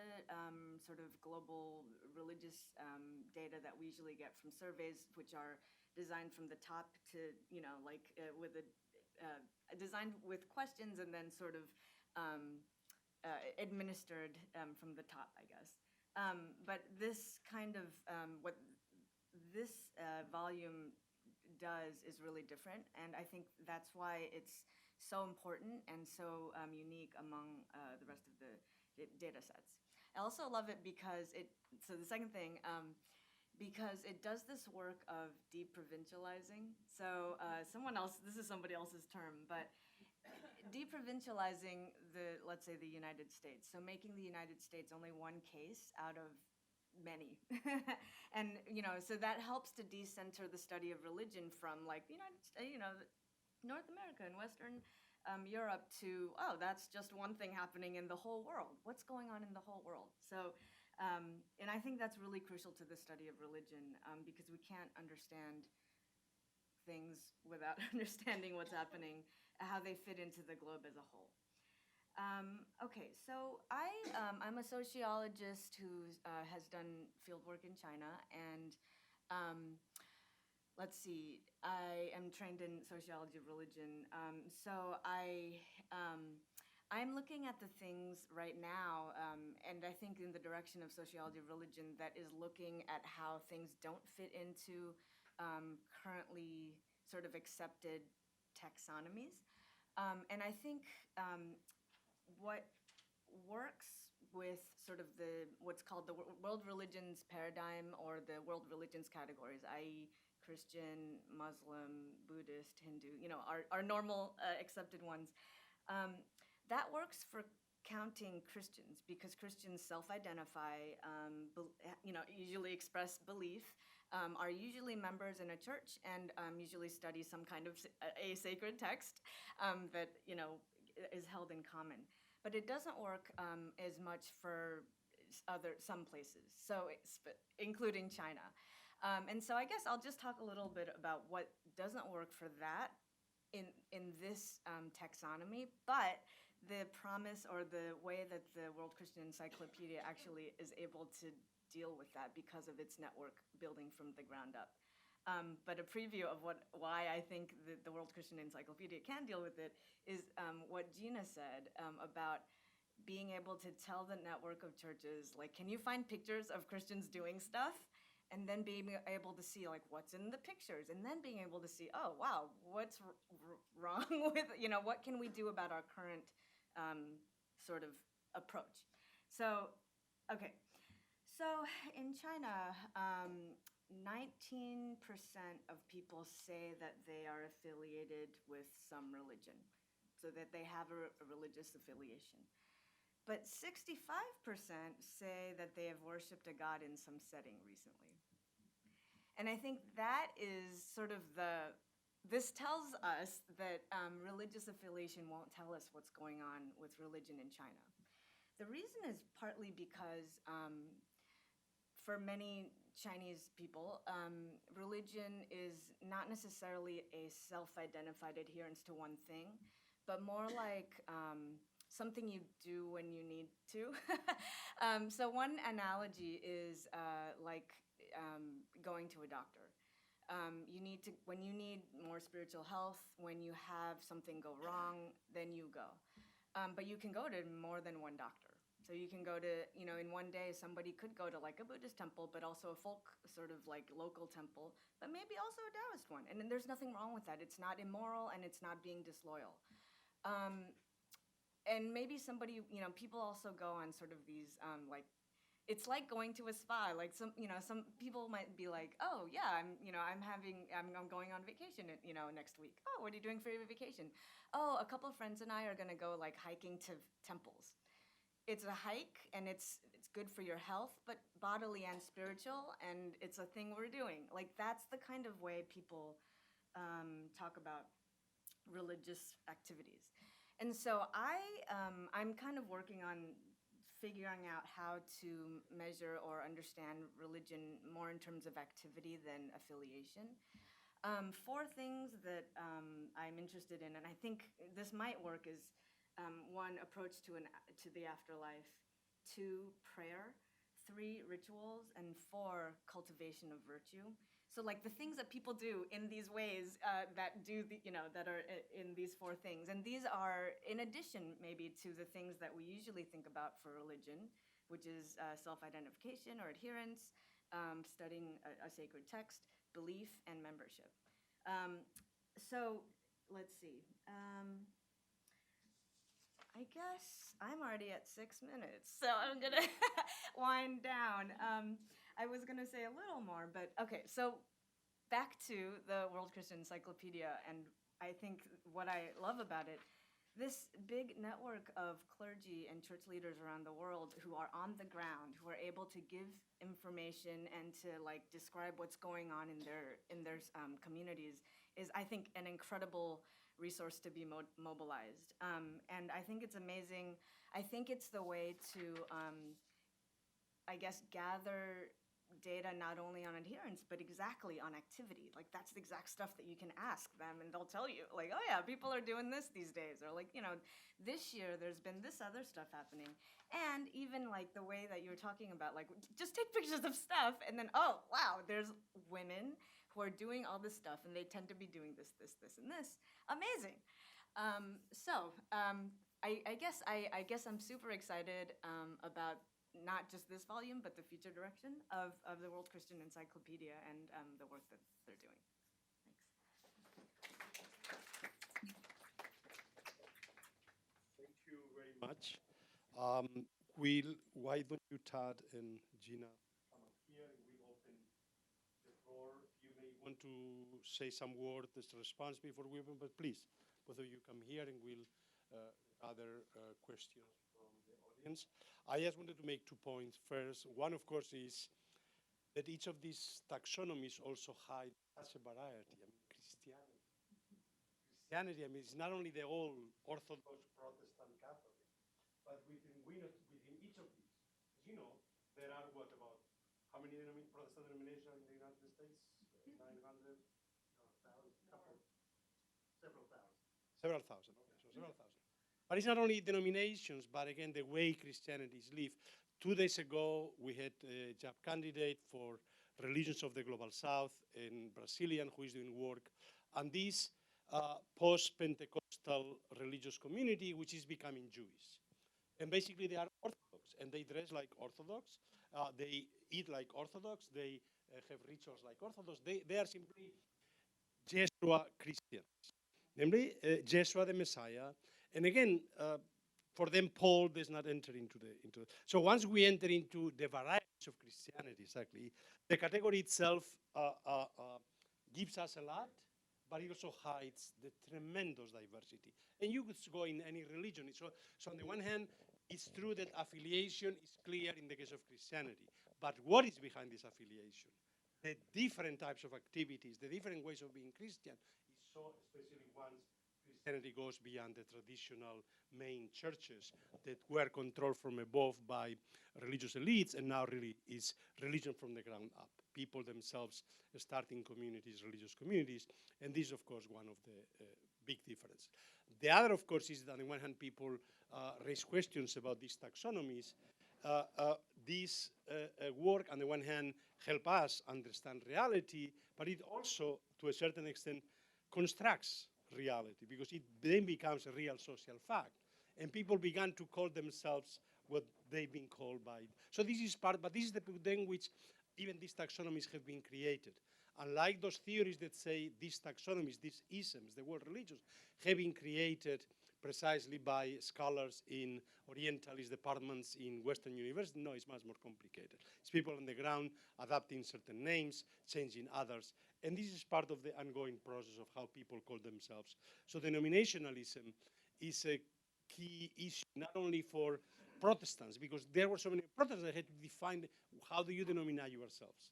sort of global religious data that we usually get from surveys, which are designed from the top to designed with questions and then sort of administered from the top, I guess. But this kind of, what this volume does is really different, and I think that's why it's so important and so unique among the rest of the data sets. I also love it because so the second thing, because it does this work of deprovincializing. So this is somebody else's term, but deprovincializing let's say the United States. So making the United States only one case out of many. And, so that helps to decenter the study of religion from like the United States, North America and Western Europe to, that's just one thing happening in the whole world. What's going on in the whole world? So, and I think that's really crucial to the study of religion because we can't understand things without understanding what's happening, how they fit into the globe as a whole. Okay, so I'm a sociologist who has done fieldwork in China, and let's see, I am trained in sociology of religion. So I'm looking at the things right now, and I think in the direction of sociology of religion that is looking at how things don't fit into currently sort of accepted taxonomies. And I think what works with sort of what's called the world religions paradigm or the world religions categories, i.e. Christian, Muslim, Buddhist, Hindu, our normal accepted ones. That works for counting Christians because Christians self-identify, usually express belief, are usually members in a church, and usually study some kind of a sacred text that is held in common. But it doesn't work as much for some places, so including China. And so I guess I'll just talk a little bit about what doesn't work for that in this taxonomy, but the promise or the way that the World Christian Encyclopedia actually is able to deal with that because of its network building from the ground up. But a preview of why I think the World Christian Encyclopedia can deal with it is what Gina said about being able to tell the network of churches, like, can you find pictures of Christians doing stuff? And then being able to see, like, what's in the pictures, and then being able to see, oh, wow, what's wrong with, what can we do about our current sort of approach? So, okay. So in China, 19% of people say that they are affiliated with some religion, so that they have a religious affiliation. But 65% say that they have worshipped a god in some setting recently. And I think that is sort of this tells us that religious affiliation won't tell us what's going on with religion in China. The reason is partly because for many Chinese people, religion is not necessarily a self-identified adherence to one thing, but more like something you do when you need to. So one analogy is like going to a doctor. When you need more spiritual health, when you have something go wrong, then you go. But you can go to more than one doctor. So you can go to, in one day, somebody could go to like a Buddhist temple, but also a folk sort of like local temple, but maybe also a Taoist one. And then there's nothing wrong with that. It's not immoral and it's not being disloyal. And maybe somebody, people also go on sort of these it's like going to a spa. Like some people might be like, oh yeah, I'm going on vacation, next week. Oh, what are you doing for your vacation? Oh, a couple of friends and I are gonna go like hiking to temples. It's a hike and it's good for your health, but bodily and spiritual, and it's a thing we're doing. Like that's the kind of way people talk about religious activities. And so I'm kind of working on figuring out how to measure or understand religion more in terms of activity than affiliation. 4 things that I'm interested in, and I think this might work, is 1, approach to the afterlife, 2, prayer, 3, rituals, and 4, cultivation of virtue. So like the things that people do in these ways that are in these 4 things. And these are in addition maybe to the things that we usually think about for religion, which is self-identification or adherence, studying a sacred text, belief, and membership. So let's see. I guess I'm already at 6 minutes, so I'm gonna wind down. I was gonna say a little more, but okay, so back to the World Christian Encyclopedia, and I think what I love about it, this big network of clergy and church leaders around the world who are on the ground, who are able to give information and to like describe what's going on in their communities, is I think an incredible resource to be mobilized. And I think it's amazing. I think it's the way to, I guess, gather data not only on adherence, but exactly on activity. Like that's the exact stuff that you can ask them and they'll tell you, like, oh yeah, people are doing this these days. Or like, this year there's been this other stuff happening. And even like the way that you were talking about, like just take pictures of stuff and then, oh wow, there's women who are doing all this stuff, and they tend to be doing this, this, this, and this. Amazing. I guess I'm super excited about not just this volume, but the future direction of the World Christian Encyclopedia and the work that they're doing. Thanks. Thank you very much. Why don't you, Todd and Gina, come up here and we'll open the floor. You may want to say some word as a response before we open, but please, both of you come here and we'll other questions from the audience. I just wanted to make 2 points. First, one, of course, is that each of these taxonomies also hides such a variety. I mean, Christianity, I mean, it's not only the old Orthodox, Protestant, Catholic, but within each of these, as you know, there are what about, how many Protestant denominations in the United States? 900, no, 1,000, couple, several thousand. Several thousand, okay, so several thousand. But it's not only denominations, but again, the way Christianity is lived. 2 days ago, we had a job candidate for Religions of the Global South, in Brazilian, who is doing work. And this post-Pentecostal religious community, which is becoming Jewish. And basically, they are Orthodox, and they dress like Orthodox. They eat like Orthodox. They have rituals like Orthodox. They are simply Jesuit Christians, namely Jesuit the Messiah. And again, for them, Paul does not enter into the. So once we enter into the varieties of Christianity, exactly, the category itself gives us a lot, but it also hides the tremendous diversity. And you could go in any religion. So on the one hand, it's true that affiliation is clear in the case of Christianity. But what is behind this affiliation? The different types of activities, the different ways of being Christian, is so, especially once Christianity goes beyond the traditional main churches that were controlled from above by religious elites, and now really is religion from the ground up. People themselves starting communities, religious communities, and this is, of course, one of the big differences. The other, of course, is that on the one hand, people raise questions about these taxonomies. These work, on the one hand, help us understand reality, but it also, to a certain extent, constructs reality, because it then becomes a real social fact. And people began to call themselves what they've been called by. So this is part, but this is the point in which even these taxonomies have been created. Unlike those theories that say these taxonomies, these isms, the word religious, have been created precisely by scholars in Orientalist departments in Western universities. No, it's much more complicated. It's people on the ground adapting certain names, changing others. And this is part of the ongoing process of how people call themselves. So denominationalism is a key issue, not only for Protestants, because there were so many Protestants that had to define how do you denominate yourselves.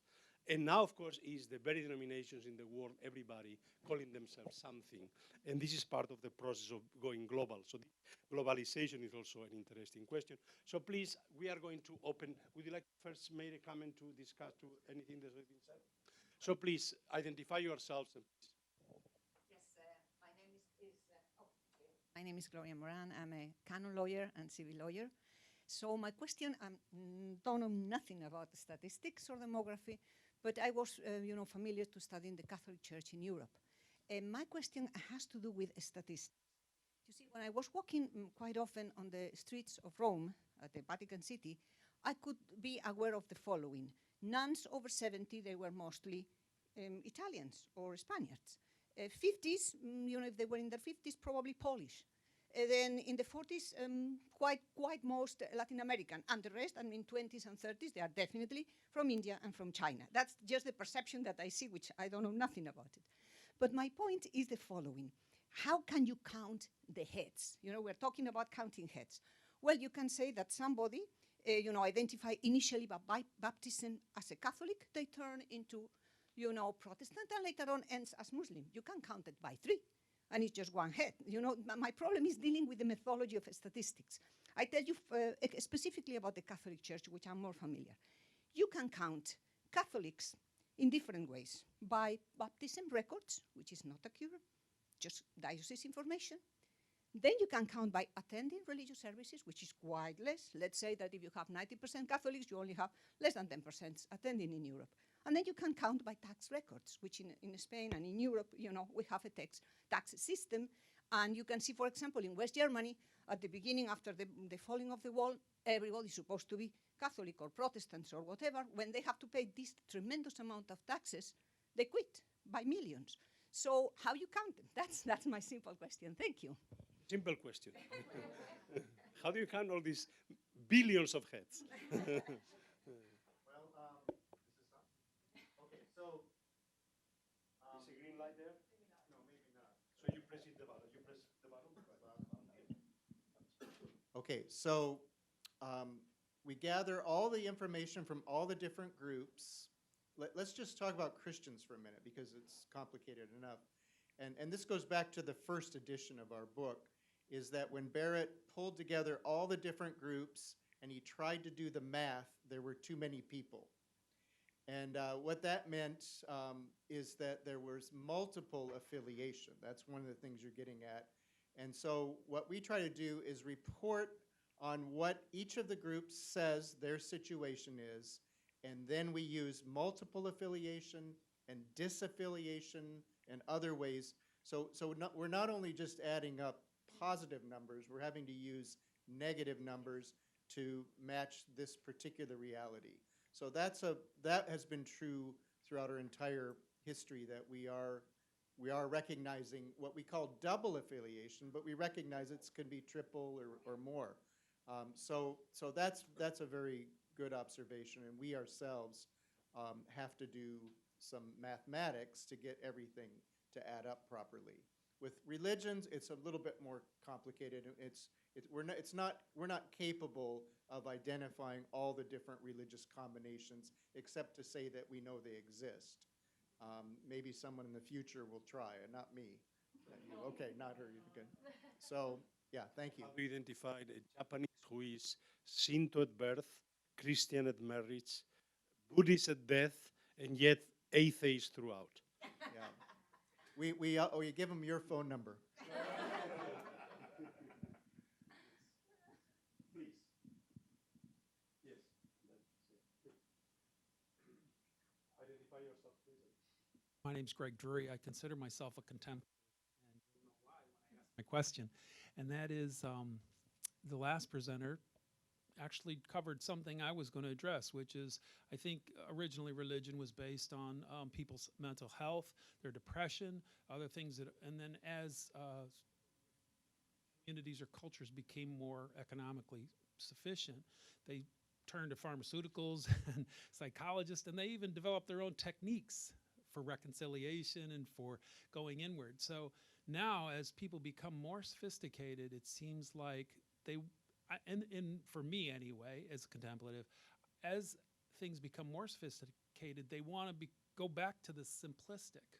And now, of course, is the very denominations in the world, everybody calling themselves something. And this is part of the process of going global. So globalization is also an interesting question. So please, we are going to open. Would you like to first make a comment to discuss to anything that has been said? So please, identify yourselves. And please. Yes, my name is Gloria Moran. I'm a canon lawyer and civil lawyer. So my question, I don't know nothing about statistics or demography, but I was, familiar to studying the Catholic Church in Europe. And my question has to do with statistics. You see, when I was walking quite often on the streets of Rome, at the Vatican City, I could be aware of the following. Nuns over 70, they were mostly Italians or Spaniards. 50s, if they were in their 50s, probably Polish. Then in the 40s, quite most Latin American. And the rest, 20s and 30s, they are definitely from India and from China. That's just the perception that I see, which I don't know nothing about it. But my point is the following. How can you count the heads? We're talking about counting heads. Well, you can say that somebody, identify initially by baptism as a Catholic, they turn into, Protestant, and later on ends as Muslim. You can count it by 3. And it's just one head. My problem is dealing with the methodology of statistics. I tell you specifically about the Catholic Church, which I'm more familiar. You can count Catholics in different ways. By baptism records, which is not accurate, just diocese information. Then you can count by attending religious services, which is quite less. Let's say that if you have 90% Catholics, you only have less than 10% attending in Europe. And then you can count by tax records, which in Spain and in Europe, we have a tax system. And you can see, for example, in West Germany, at the beginning, after the falling of the wall, everybody's supposed to be Catholic or Protestants or whatever. When they have to pay this tremendous amount of taxes, they quit by millions. So how you count them? That's my simple question. Thank you. Simple question. How do you count all these billions of heads? Well, is this on? Okay, so. Is a green light there? No, maybe not. So you press the button. You press the button. Okay, so we gather all the information from all the different groups. Let's just talk about Christians for a minute because it's complicated enough. And this goes back to the first edition of our book, is that when Barrett pulled together all the different groups and he tried to do the math, there were too many people. And what that meant is that there was multiple affiliation. That's one of the things you're getting at. And so what we try to do is report on what each of the groups says their situation is, and then we use multiple affiliation and disaffiliation and other ways. So we're not only just adding up positive numbers, we're having to use negative numbers to match this particular reality. So that has been true throughout our entire history, that we are recognizing what we call double affiliation, but we recognize it can be triple or more. So that's a very good observation, and we ourselves have to do some mathematics to get everything to add up properly. With religions, it's a little bit more complicated. We're not capable of identifying all the different religious combinations, except to say that we know they exist. Maybe someone in the future will try, and not me. Okay, not her. Good. So, yeah, thank you. We identified a Japanese who is Shinto at birth, Christian at marriage, Buddhist at death, and yet atheist throughout. Yeah. We give them your phone number. Please. Yes. Identify yourself, please. My name's Greg Drury. I consider myself a contemporary, and you'll know why when I ask my question. And that is the last presenter actually covered something I was going to address, which is I think originally religion was based on people's mental health, their depression, other things that, and then as communities or cultures became more economically sufficient, they turned to pharmaceuticals and psychologists, and they even developed their own techniques for reconciliation and for going inward. So now as people become more sophisticated, it seems like they, and for me anyway, as a contemplative, as things become more sophisticated, they want to go back to the simplistic,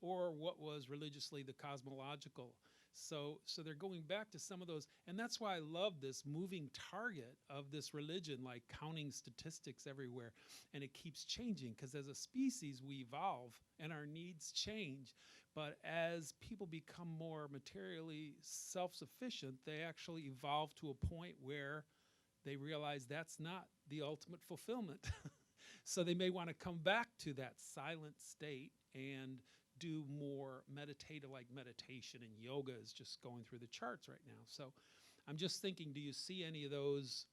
or what was religiously the cosmological. So they're going back to some of those, and that's why I love this moving target of this religion, like counting statistics everywhere, and it keeps changing, because as a species we evolve and our needs change, but as people become more materially self-sufficient, they actually evolve to a point where they realize that's not the ultimate fulfillment. So they may want to come back to that silent state and do more meditative, like meditation, and yoga is just going through the charts right now. So I'm just thinking, do you see any of those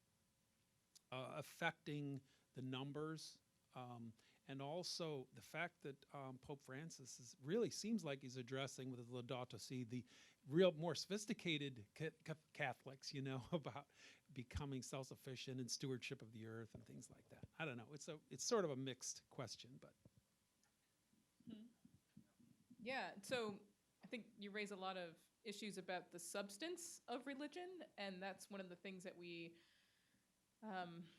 affecting the numbers? And also the fact that Pope Francis really seems like he's addressing with Laudato Si the real more sophisticated Catholics, about becoming self-sufficient and stewardship of the earth and things like that. I don't know. It's sort of a mixed question, but. Yeah, so I think you raise a lot of issues about the substance of religion, and that's one of the things that we,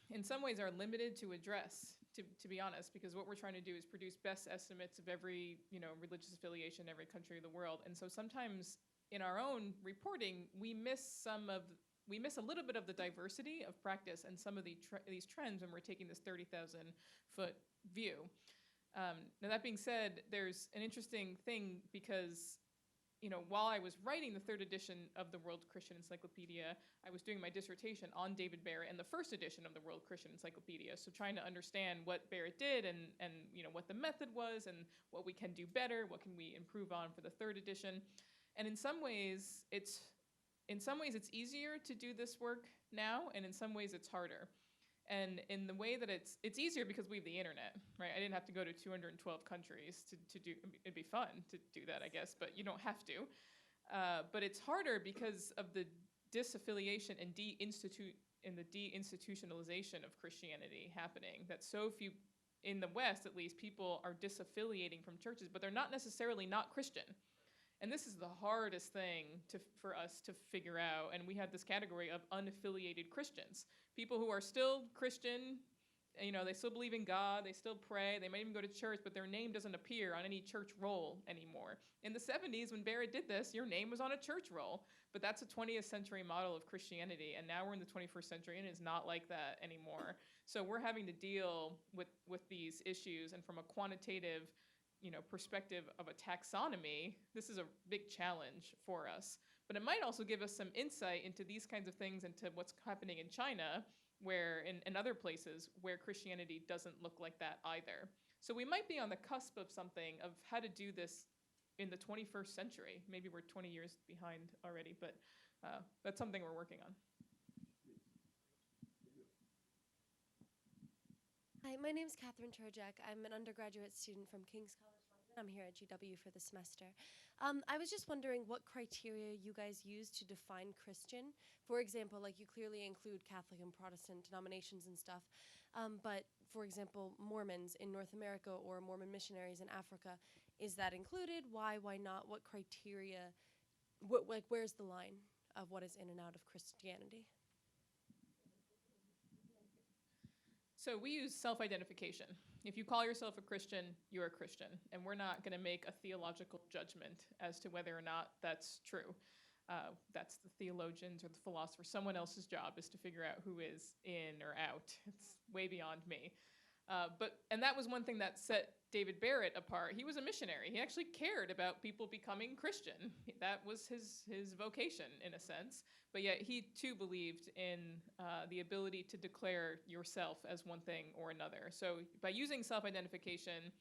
in some ways, are limited to address, to be honest, because what we're trying to do is produce best estimates of every, religious affiliation in every country of the world. And so sometimes in our own reporting, we miss a little bit of the diversity of practice and some of these trends when we're taking this 30,000-foot view. Now, that being said, there's an interesting thing, because while I was writing the third edition of the World Christian Encyclopedia, I was doing my dissertation on David Barrett and the first edition of the World Christian Encyclopedia. So trying to understand what Barrett did and what the method was and what we can do better, what can we improve on for the third edition. And in some ways it's easier to do this work now, and in some ways it's harder. And in the way that it's easier because we have the internet, right? I didn't have to go to 212 countries to do, it'd be fun to do that, I guess, but you don't have to. But it's harder because of the disaffiliation and the deinstitutionalization of Christianity happening, that so few, in the West at least, people are disaffiliating from churches, but they're not necessarily not Christian. And this is the hardest thing for us to figure out. And we had this category of unaffiliated Christians, people who are still Christian, they still believe in God, they still pray, they might even go to church, but their name doesn't appear on any church roll anymore. In the 70s, when Barrett did this, your name was on a church roll, but that's a 20th century model of Christianity, and now we're in the 21st century, and it's not like that anymore. So we're having to deal with these issues, and from a quantitative perspective of a taxonomy, this is a big challenge for us. But it might also give us some insight into these kinds of things, into what's happening in China, where in other places where Christianity doesn't look like that either. So we might be on the cusp of something, of how to do this in the 21st century. Maybe we're 20 years behind already, but that's something we're working on. Hi, my name's Catherine Turjak. I'm an undergraduate student from King's College London. I'm here at GW for the semester. I was just wondering what criteria you guys use to define Christian. For example, like you clearly include Catholic and Protestant denominations and stuff, but for example, Mormons in North America or Mormon missionaries in Africa, is that included? Why not? What criteria, where's the line of what is in and out of Christianity? So we use self-identification. If you call yourself a Christian, you're a Christian. And we're not going to make a theological judgment as to whether or not that's true. That's the theologians or the philosophers. Someone else's job is to figure out who is in or out. It's way beyond me. And that was one thing that set David Barrett apart. He was a missionary. He actually cared about people becoming Christian. That was his vocation, in a sense. But yet he too believed in the ability to declare yourself as one thing or another. So by using self-identification,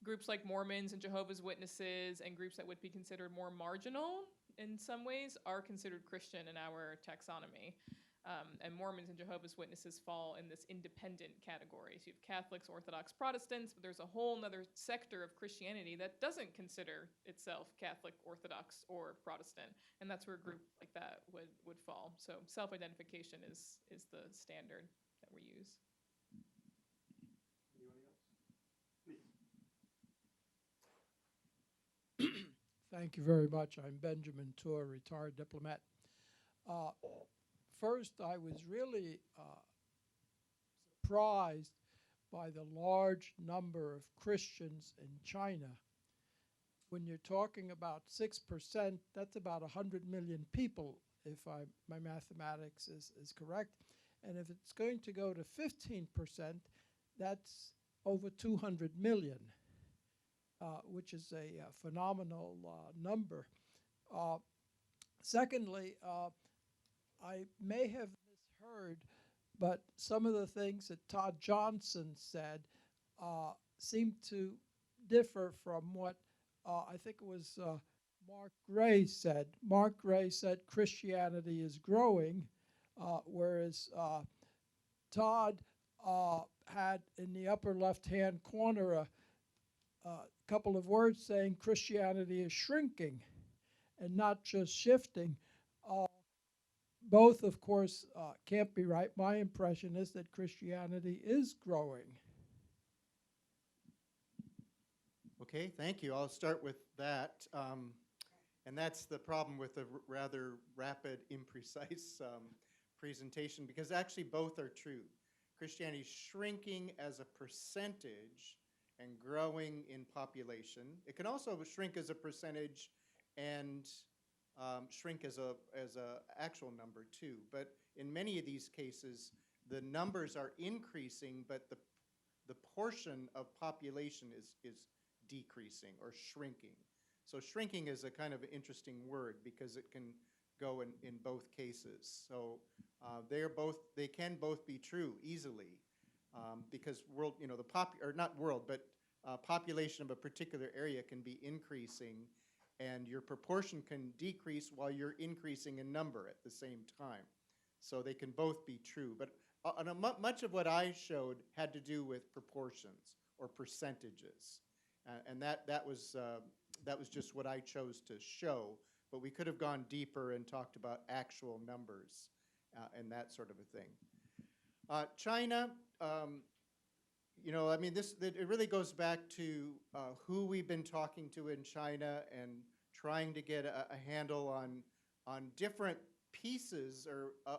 groups like Mormons and Jehovah's Witnesses and groups that would be considered more marginal in some ways are considered Christian in our taxonomy. And Mormons and Jehovah's Witnesses fall in this independent category. So you have Catholics, Orthodox, Protestants, but there's a whole other sector of Christianity that doesn't consider itself Catholic, Orthodox, or Protestant. And that's where a group like that would fall. So self-identification is the standard that we use. Thank you very much. I'm Benjamin Tour, retired diplomat. First, I was really surprised by the large number of Christians in China. When you're talking about 6%, that's about 100 million people, if my mathematics is correct. And if it's going to go to 15%, that's over 200 million, which is a phenomenal number. Secondly, I may have misheard, but some of the things that Todd Johnson said seem to differ from what I think it was Mark Gray said. Mark Gray said Christianity is growing, whereas Todd had in the upper left-hand corner a couple of words saying Christianity is shrinking and not just shifting. Both, of course, can't be right. My impression is that Christianity is growing. Okay, thank you. I'll start with that. And that's the problem with a rather rapid, imprecise presentation, because actually both are true. Christianity is shrinking as a percentage and growing in population. It can also shrink as a percentage and shrink as a actual number too. But in many of these cases, the numbers are increasing, but the portion of population is decreasing or shrinking. So shrinking is a kind of interesting word because it can go in both cases. So they can both be true easily because world, you know, or not world, but population of a particular area can be increasing and your proportion can decrease while you're increasing in number at the same time. So they can both be true. But much of what I showed had to do with proportions or percentages. And that was just what I chose to show. But we could have gone deeper and talked about actual numbers and that sort of a thing. China, you know, I mean, it really goes back to who we've been talking to in China and trying to get a handle on different pieces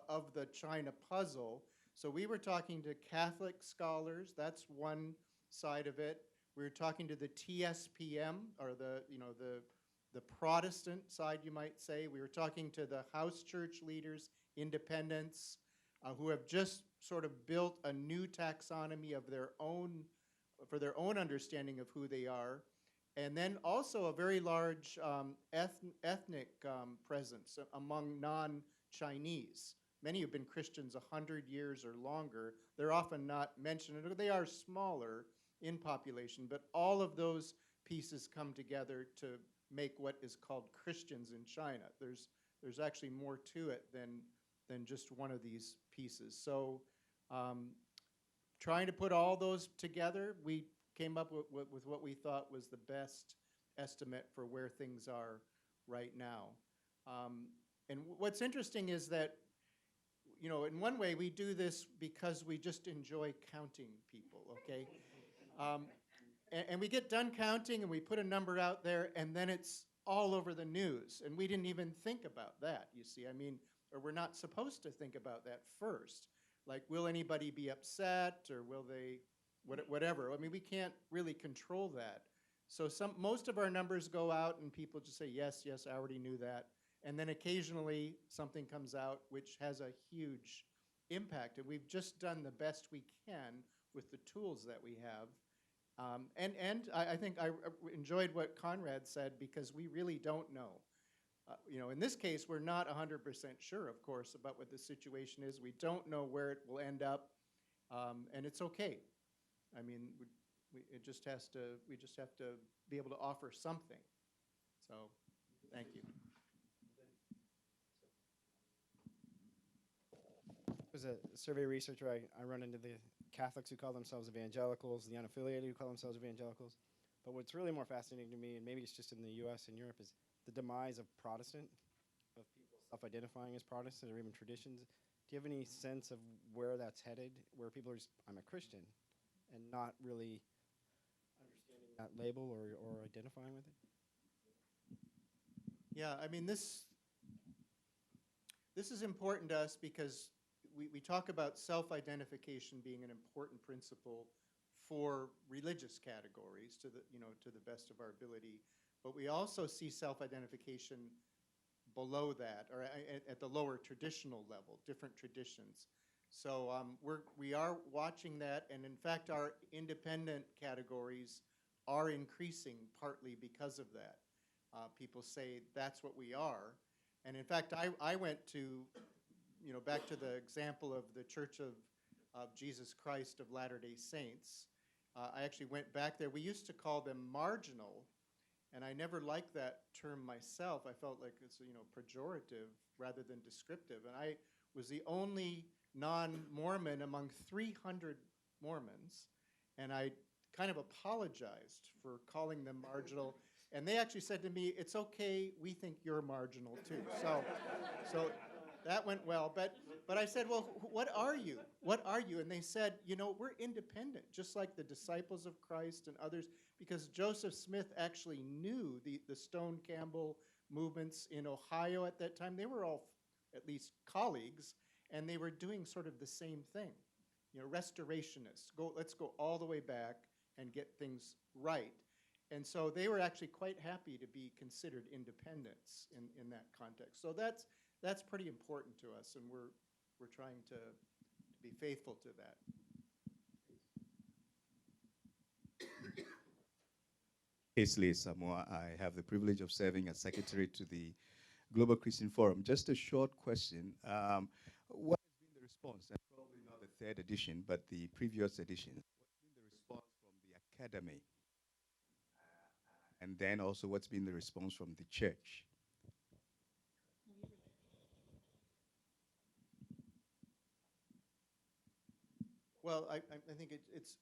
of the China puzzle. So we were talking to Catholic scholars. That's one side of it. We were talking to the TSPM, or the Protestant side, you might say. We were talking to the house church leaders, independents, who have just sort of built a new taxonomy of their own, for their own understanding of who they are. And then also a very large ethnic presence among non-Chinese. Many have been Christians 100 years or longer. They're often not mentioned. They are smaller in population, but all of those pieces come together to make what is called Christians in China. There's actually more to it than just one of these pieces. So trying to put all those together, we came up with what we thought was the best estimate for where things are right now. And what's interesting is that, you know, in one way we do this because we just enjoy counting people, okay? And we get done counting and we put a number out there and then it's all over the news. And we didn't even think about that, you see. I mean, or we're not supposed to think about that first. Like, will anybody be upset or will they, whatever. I mean, we can't really control that. So most of our numbers go out and people just say, yes, yes, I already knew that. And then occasionally something comes out which has a huge impact. And we've just done the best we can with the tools that we have. And I think I enjoyed what Conrad said because we really don't know. You know, in this case, we're not 100% sure, of course, about what the situation is. We don't know where it will end up, and it's okay. I mean, we just have to be able to offer something. So, thank you. As a survey researcher, I run into the Catholics who call themselves evangelicals, the unaffiliated who call themselves evangelicals. But what's really more fascinating to me, and maybe it's just in the US and Europe, is the demise of Protestant, of people self-identifying as Protestant or even traditions. Do you have any sense of where that's headed, where people are just, I'm a Christian, and not really understanding that label or identifying with it? Yeah, I mean, this is important to us because we talk about self-identification being an important principle for religious categories to the best of our ability, but we also see self-identification below that, or at the lower traditional level, different traditions. So we are watching that, and in fact, our independent categories are increasing partly because of that. People say that's what we are, and in fact, I went to, you know, back to the example of the Church of Jesus Christ of Latter-day Saints. I actually went back there. We used to call them marginal, and I never liked that term myself. I felt like it's, you know, pejorative rather than descriptive. And I was the only non-Mormon among 300 Mormons, and I kind of apologized for calling them marginal. And they actually said to me, it's okay, we think you're marginal too. So that went well. But I said, well, what are you? What are you? And they said, you know, we're independent, just like the disciples of Christ and others, because Joseph Smith actually knew the Stone Campbell movements in Ohio at that time. They were all at least colleagues, and they were doing sort of the same thing. You know, restorationists. Let's go all the way back and get things right. And so they were actually quite happy to be considered independents in that context. So that's pretty important to us, and we're trying to be faithful to that. Paisley Samoa. I have the privilege of serving as secretary to the Global Christian Forum. Just a short question. What has been the response, and probably not the third edition, but the previous edition, what's been the response from the academy? And then also what's been the response from the church? Well, I think it's,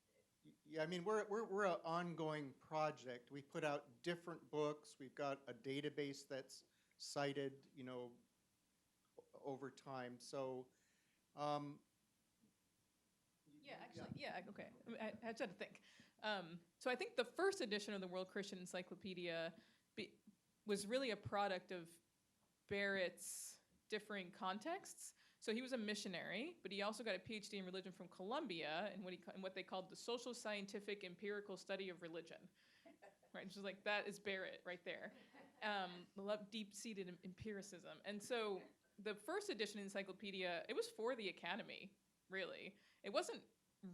yeah, I mean, we're an ongoing project. We put out different books. We've got a database that's cited, you know, over time. So, Yeah, actually, yeah, okay. I had to think. So I think the first edition of the World Christian Encyclopedia was really a product of Barrett's differing contexts. So he was a missionary, but he also got a PhD in religion from Columbia in what they called the social scientific empirical study of religion. Right, just like that is Barrett right there. Deep-seated empiricism. And so the first edition encyclopedia, it was for the academy, really. It wasn't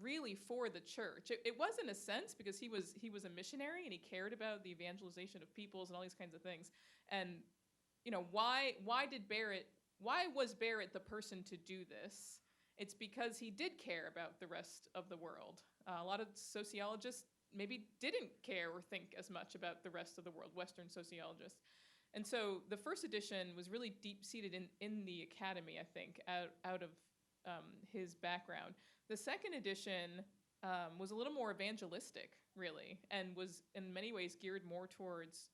really for the church. It was in a sense because he was a missionary and he cared about the evangelization of peoples and all these kinds of things. And you know, why was Barrett the person to do this? It's because he did care about the rest of the world. A lot of sociologists maybe didn't care or think as much about the rest of the world, Western sociologists. And so the first edition was really deep-seated in the academy, I think, out of his background. The second edition was a little more evangelistic, really, and was in many ways geared more towards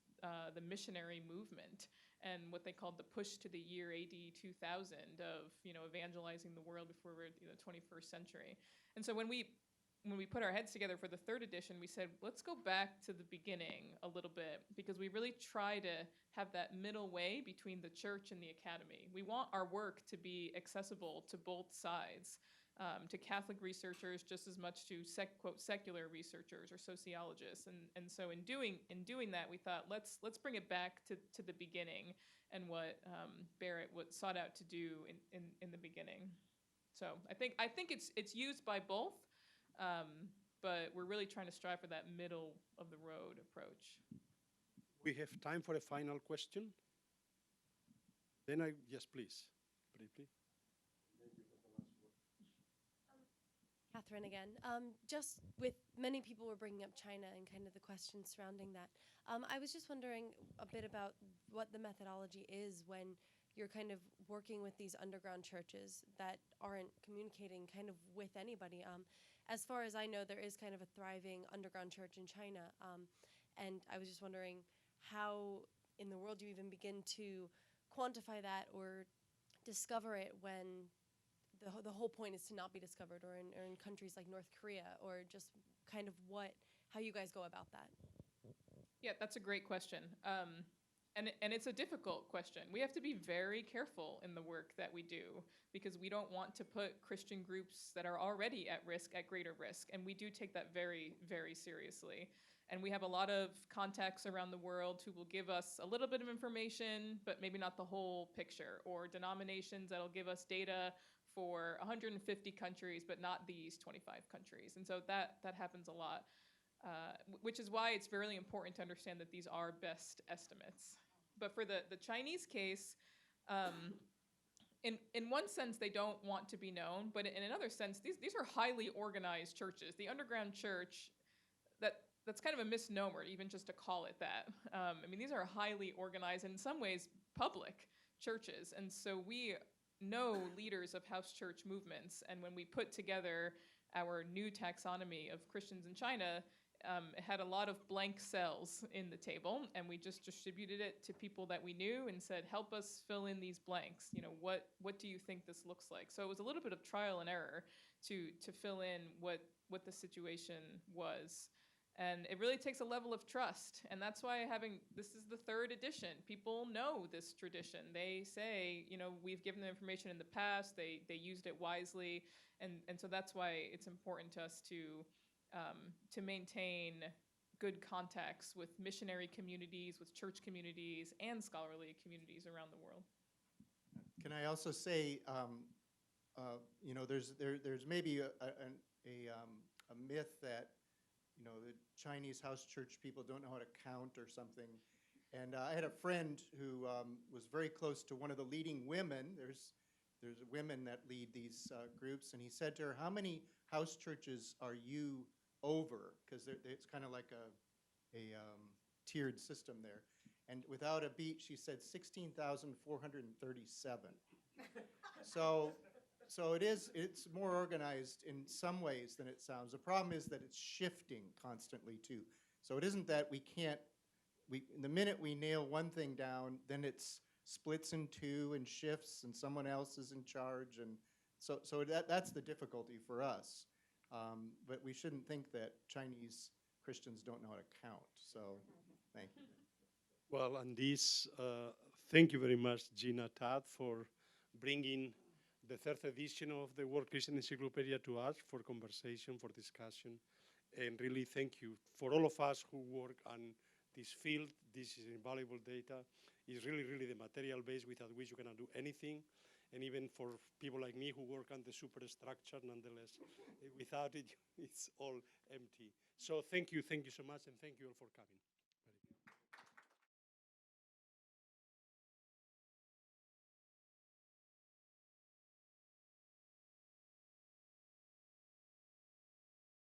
the missionary movement and what they called the push to the year AD 2000 of, you know, evangelizing the world before we're in the 21st century. And so when we put our heads together for the third edition, we said, let's go back to the beginning a little bit, because we really try to have that middle way between the church and the academy. We want our work to be accessible to both sides, to Catholic researchers just as much to quote secular researchers or sociologists. And so in doing that, we thought let's bring it back to the beginning and what Barrett sought out to do in the beginning. So I think it's used by both. But we're really trying to strive for that middle of the road approach. We have time for a final question. Yes, please, briefly. Catherine again. Just with many people were bringing up China and kind of the questions surrounding that. I was just wondering a bit about what the methodology is when you're kind of working with these underground churches that aren't communicating kind of with anybody. As far as I know, there is kind of a thriving underground church in China. And I was just wondering how in the world do you even begin to quantify that or discover it when the whole point is to not be discovered, or in countries like North Korea, or just kind of how you guys go about that? Yeah, that's a great question. And it's a difficult question. We have to be very careful in the work that we do, because we don't want to put Christian groups that are already at risk at greater risk. And we do take that very, very seriously. And we have a lot of contacts around the world who will give us a little bit of information, but maybe not the whole picture, or denominations that'll give us data for 150 countries, but not these 25 countries. And so that happens a lot, which is why it's really important to understand that these are best estimates. But for the Chinese case, in one sense, they don't want to be known, but in another sense, these are highly organized churches. The underground church, that's kind of a misnomer, even just to call it that. I mean, these are highly organized, and in some ways, public churches. And so we know leaders of house church movements, and when we put together our new taxonomy of Christians in China, it had a lot of blank cells in the table, and we just distributed it to people that we knew and said, help us fill in these blanks. You know, what do you think this looks like? So it was a little bit of trial and error to fill in what the situation was. And it really takes a level of trust. And that's why this is the third edition. People know this tradition. They say, you know, we've given them information in the past. They used it wisely. And so that's why it's important to us to maintain good contacts with missionary communities, with church communities, and scholarly communities around the world. Can I also say, you know, there's maybe a myth that you know, the Chinese house church people don't know how to count or something. And I had a friend who was very close to one of the leading women. There's women that lead these groups, and he said to her, "How many house churches are you over?" Because it's kind of like a tiered system there. And without a beat, she said 16,437. So it's more organized in some ways than it sounds. The problem is that it's shifting constantly too. So it isn't that we can't, the minute we nail one thing down, then it's splits in two and shifts and someone else is in charge. And so that's the difficulty for us. But we shouldn't think that Chinese Christians don't know how to count. So thank you. Well, and this, thank you very much, Gina Tad, for bringing the third edition of the World Christian Encyclopedia to us for conversation, for discussion. And really thank you for all of us who work on this field. This is invaluable data. It's really, really the material base without which you cannot do anything. And even for people like me who work on the superstructure, nonetheless, without it, it's all empty. So thank you so much, and thank you all for coming.